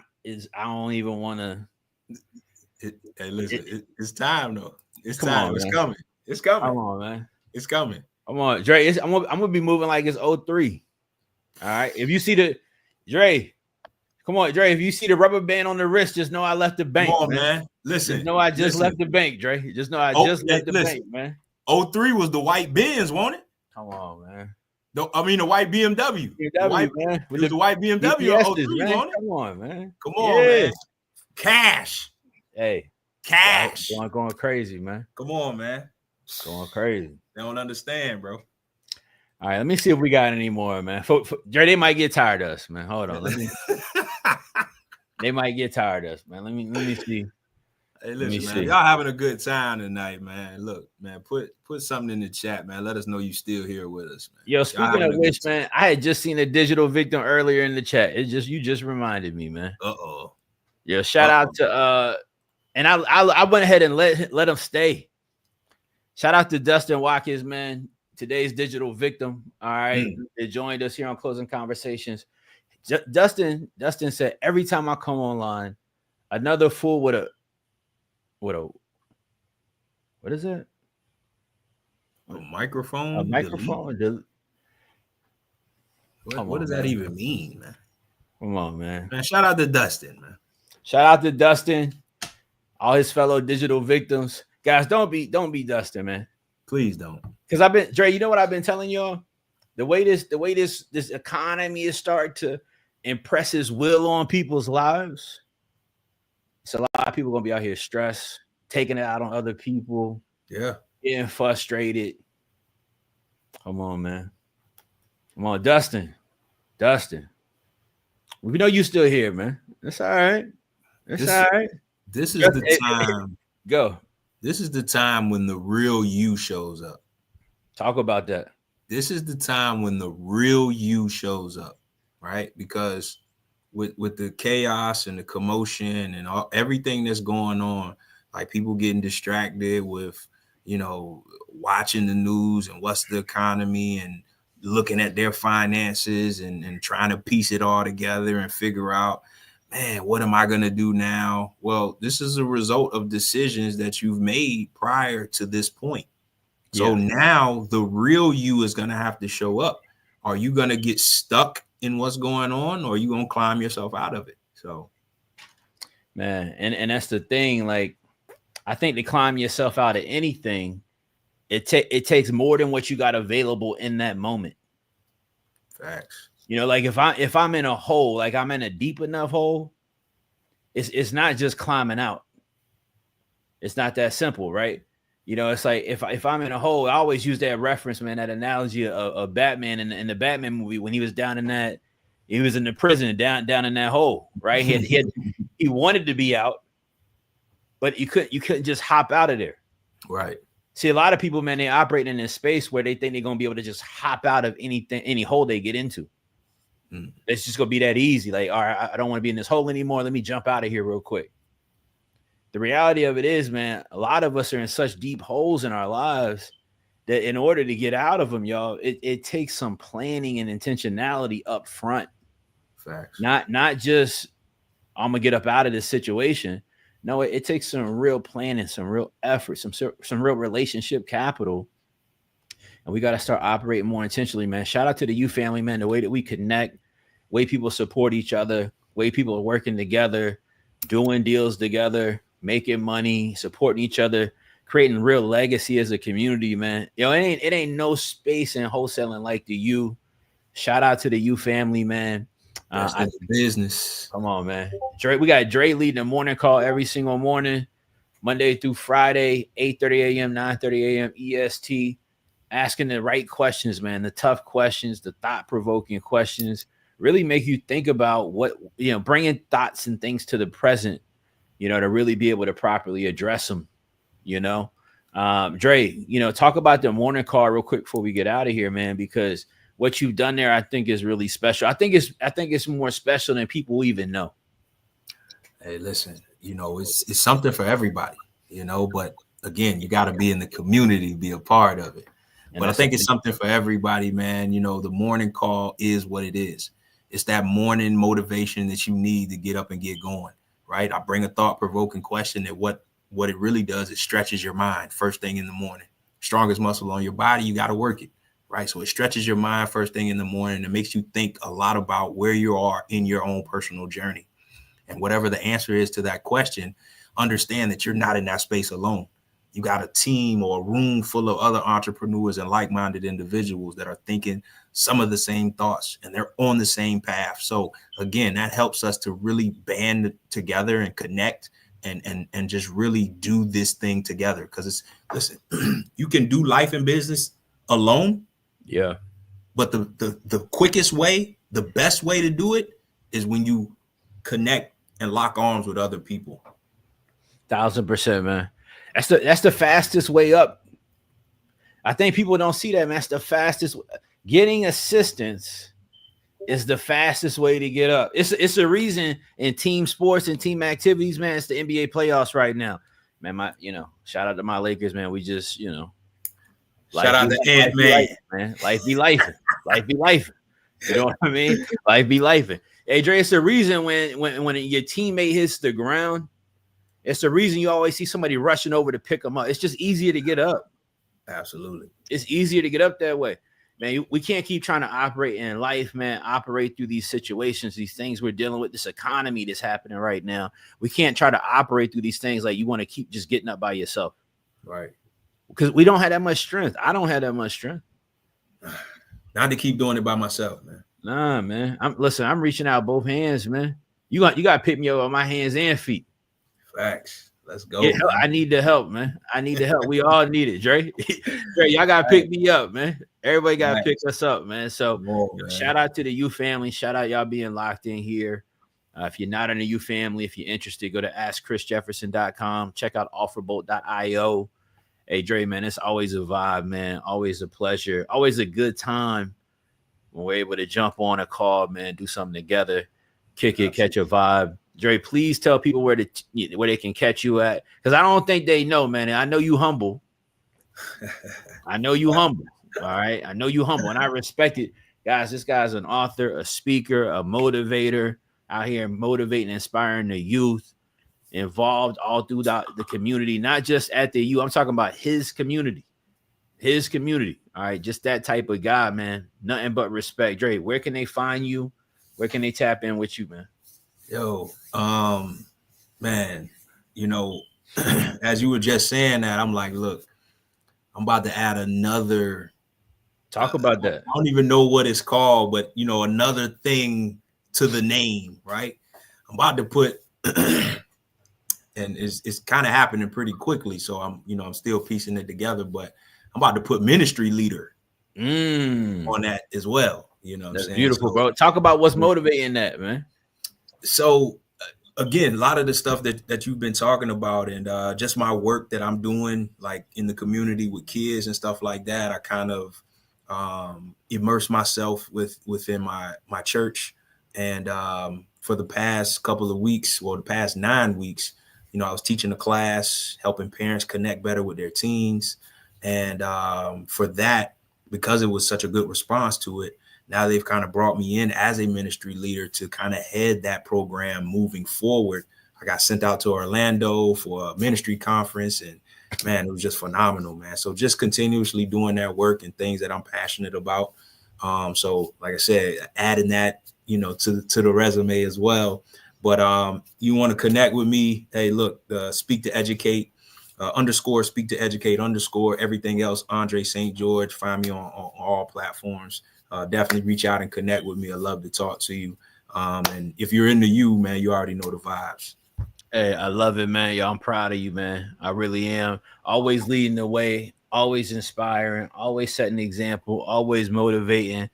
don't even want to. Hey, listen, it's time though. It's Come time. on, It's man. coming. It's coming. Come on, man. It's coming. Come on, Dre. I'm gonna be moving like it's 03. All right. If you see the Dre, come on, Dre. If you see the rubber band on the wrist, just know I left the bank. Come on, man. Listen. Just know I just left the bank, Dre. Just know I just left the bank, man. 03 was the white Benz, wasn't it? Come on, man. No, I mean the white BMW. Man. It was the white BMW in 03, man. wasn't it? Come on, man. Come on, man. Cash. Hey. Cash. Going crazy, man. Come on, man. Going crazy. They don't understand, bro. All right, let me see if we got any more, man. Dre, they might get tired of us, man. Hold on. They might get tired of us, man. Let me see. Hey, listen, man. Y'all having a good time tonight, man. Look, man, put something in the chat, man. Let us know you still here with us, man. Yo, speaking of which, man, I had just seen a digital victim earlier in the chat. You just reminded me, man. Uh-oh. Yo, shout out to and I went ahead and let him stay. Shout out to Dustin Watkins, man. Today's digital victim. All right. They joined us here on Closing Conversations. Dustin said, every time I come online, another fool with a what is it? A microphone? A microphone? What does that even mean, man? Come on, man. Man, shout out to Dustin, man. Shout out to Dustin, all his fellow digital victims. Guys, don't be Dustin, man. Please don't. Because Dre, you know what I've been telling y'all? The way this economy is starting to impress his will on people's lives. So a lot of people gonna be out here stressed, taking it out on other people. Yeah. Getting frustrated. Come on, man. Come on, Dustin. We know you still here, man. It's all right. All right. This is the time. Go. This is the time when the real you shows up. Talk about that. This is the time when the real you shows up, right? Because with the chaos and the commotion and everything that's going on, like people getting distracted with, watching the news and what's the economy and looking at their finances and trying to piece it all together and figure out, man, what am I going to do now? Well, this is a result of decisions that you've made prior to this point. So now the real you is going to have to show up. Are you going to get stuck in what's going on, or are you going to climb yourself out of it? So, man, and that's the thing. Like, I think to climb yourself out of anything, it takes more than what you got available in that moment. Facts. Like if I'm in a hole, like I'm in a deep enough hole, it's not just climbing out. It's not that simple, right? It's like if I'm in a hole, I always use that reference, man, that analogy of Batman in the Batman movie when he was down in that, he was in the prison down in that hole, right? He wanted to be out, but you couldn't just hop out of there. Right. See, a lot of people, man, they operate in this space where they think they're gonna be able to just hop out of any hole they get into. It's just gonna be that easy. Like, all right, I don't want to be in this hole anymore. Let me jump out of here real quick. The reality of it is, man, a lot of us are in such deep holes in our lives that in order to get out of them, y'all, it takes some planning and intentionality up front. Facts. Not just I'm gonna get up out of this situation. No, it takes some real planning, some real effort, some real relationship capital. And we got to start operating more intentionally, man. Shout out to the U family, man. The way that we connect, way people support each other, way people are working together, doing deals together, making money, supporting each other, creating real legacy as a community, man. It ain't no space in wholesaling like the U. Shout out to the U family, man. Business. Come on, man. We got Dre leading the morning call every single morning, Monday through Friday, 8:30 a.m., 9:30 a.m. EST, asking the right questions, man, the tough questions, the thought-provoking questions, really make you think about bringing thoughts and things to the present, to really be able to properly address them, Dre, talk about the morning call real quick before we get out of here, man, because what you've done there, I think, is really special. I think it's more special than people even know. Hey, listen, it's something for everybody, but again, you got to be in the community, be a part of it. But I think it's something for everybody, man. You know, the morning call is what it is. It's that morning motivation that you need to get up and get going, right? I bring a thought-provoking question that what it really does, it stretches your mind first thing in the morning. Strongest muscle on your body, you got to work it, right? So it stretches your mind first thing in the morning. It makes you think a lot about where you are in your own personal journey. And whatever the answer is to that question, understand that you're not in that space alone. You got a team or a room full of other entrepreneurs and like-minded individuals that are thinking some of the same thoughts and they're on the same path. So again, that helps us to really band together and connect and just really do this thing together. Because listen, you can do life and business alone. Yeah. But the quickest way, the best way to do it is when you connect and lock arms with other people. 1000%, man. That's the fastest way up. I think people don't see that, man. That's the fastest. Getting assistance is the fastest way to get up. It's a reason in team sports and team activities, man. It's the NBA playoffs right now, man. Shout out to my Lakers, man. We just, shout out to Ant-Man, man. Life be life. Life be life. You know what I mean? Life be life. Hey, Dre, it's the reason when your teammate hits the ground. It's the reason you always see somebody rushing over to pick them up. It's just easier to get up. Absolutely. It's easier to get up that way. Man, we can't keep trying to operate in life, man, operate through these situations, these things we're dealing with, this economy that's happening right now. We can't try to operate through these things like you want to keep just getting up by yourself. Right. Because we don't have that much strength. I don't have that much strength. Not to keep doing it by myself, man. Nah, man. I'm reaching out both hands, man. You got to pick me up on my hands and feet. Facts. Let's go. Yeah, I need the help, man. I need the help. We all need it, Dre. Dre, y'all gotta pick me up, man. Everybody gotta pick us up, man. So shout out to the U family. Shout out y'all being locked in here. If you're not in the U family, if you're interested, go to askchrisjefferson.com. Check out offerbolt.io. Hey, Dre, man, it's always a vibe, man. Always a pleasure. Always a good time when we're able to jump on a call, man, do something together, kick it, catch a vibe. Dre, please tell people where they can catch you at, because I don't think they know, man. I know you humble. I know you humble. All right. I know you humble, and I respect it. Guys, this guy's an author, a speaker, a motivator out here motivating, inspiring the youth, involved all throughout the community, not just at the U. I'm talking about his community. His community. All right. Just that type of guy, man. Nothing but respect. Dre, where can they find you? Where can they tap in with you, man? Yo, man, as you were just saying that, I'm like, look, I'm about to add another. Talk about that. I don't even know what it's called, but another thing to the name, right? I'm about to put, and it's kind of happening pretty quickly. So I'm still piecing it together, but I'm about to put ministry leader on that as well. That's beautiful, bro. Talk about what's motivating that, man. So again, a lot of the stuff that you've been talking about and just my work that I'm doing, like in the community with kids and stuff like that, I kind of immerse myself within my church. And for the past couple of weeks, the past 9 weeks, I was teaching a class, helping parents connect better with their teens. And for that, because it was such a good response to it, now they've kind of brought me in as a ministry leader to kind of head that program moving forward. I got sent out to Orlando for a ministry conference, and man, it was just phenomenal, man. So just continuously doing that work and things that I'm passionate about. So like I said, adding that, to the resume as well. But you want to connect with me? Hey, look, Speak to Educate _ Speak to Educate _ everything else. Andre St. George. Find me on all platforms. Definitely reach out and connect with me. I love to talk to you. And if you're in the U, man, you already know the vibes. Hey, I love it, man. Yo, I'm proud of you, man. I really am. Always leading the way, always inspiring, always setting the example, always motivating.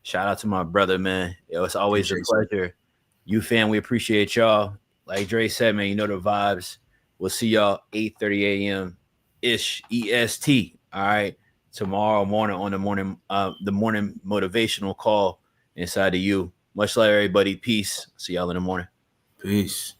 Shout out to my brother, man. It's always a pleasure. You fam, we appreciate y'all. Like Dre said, man, you know the vibes. We'll see y'all 8:30 a.m. ish EST. All right. Tomorrow morning on the morning motivational call inside of you. Much love, everybody. Peace. See y'all in the morning. Peace.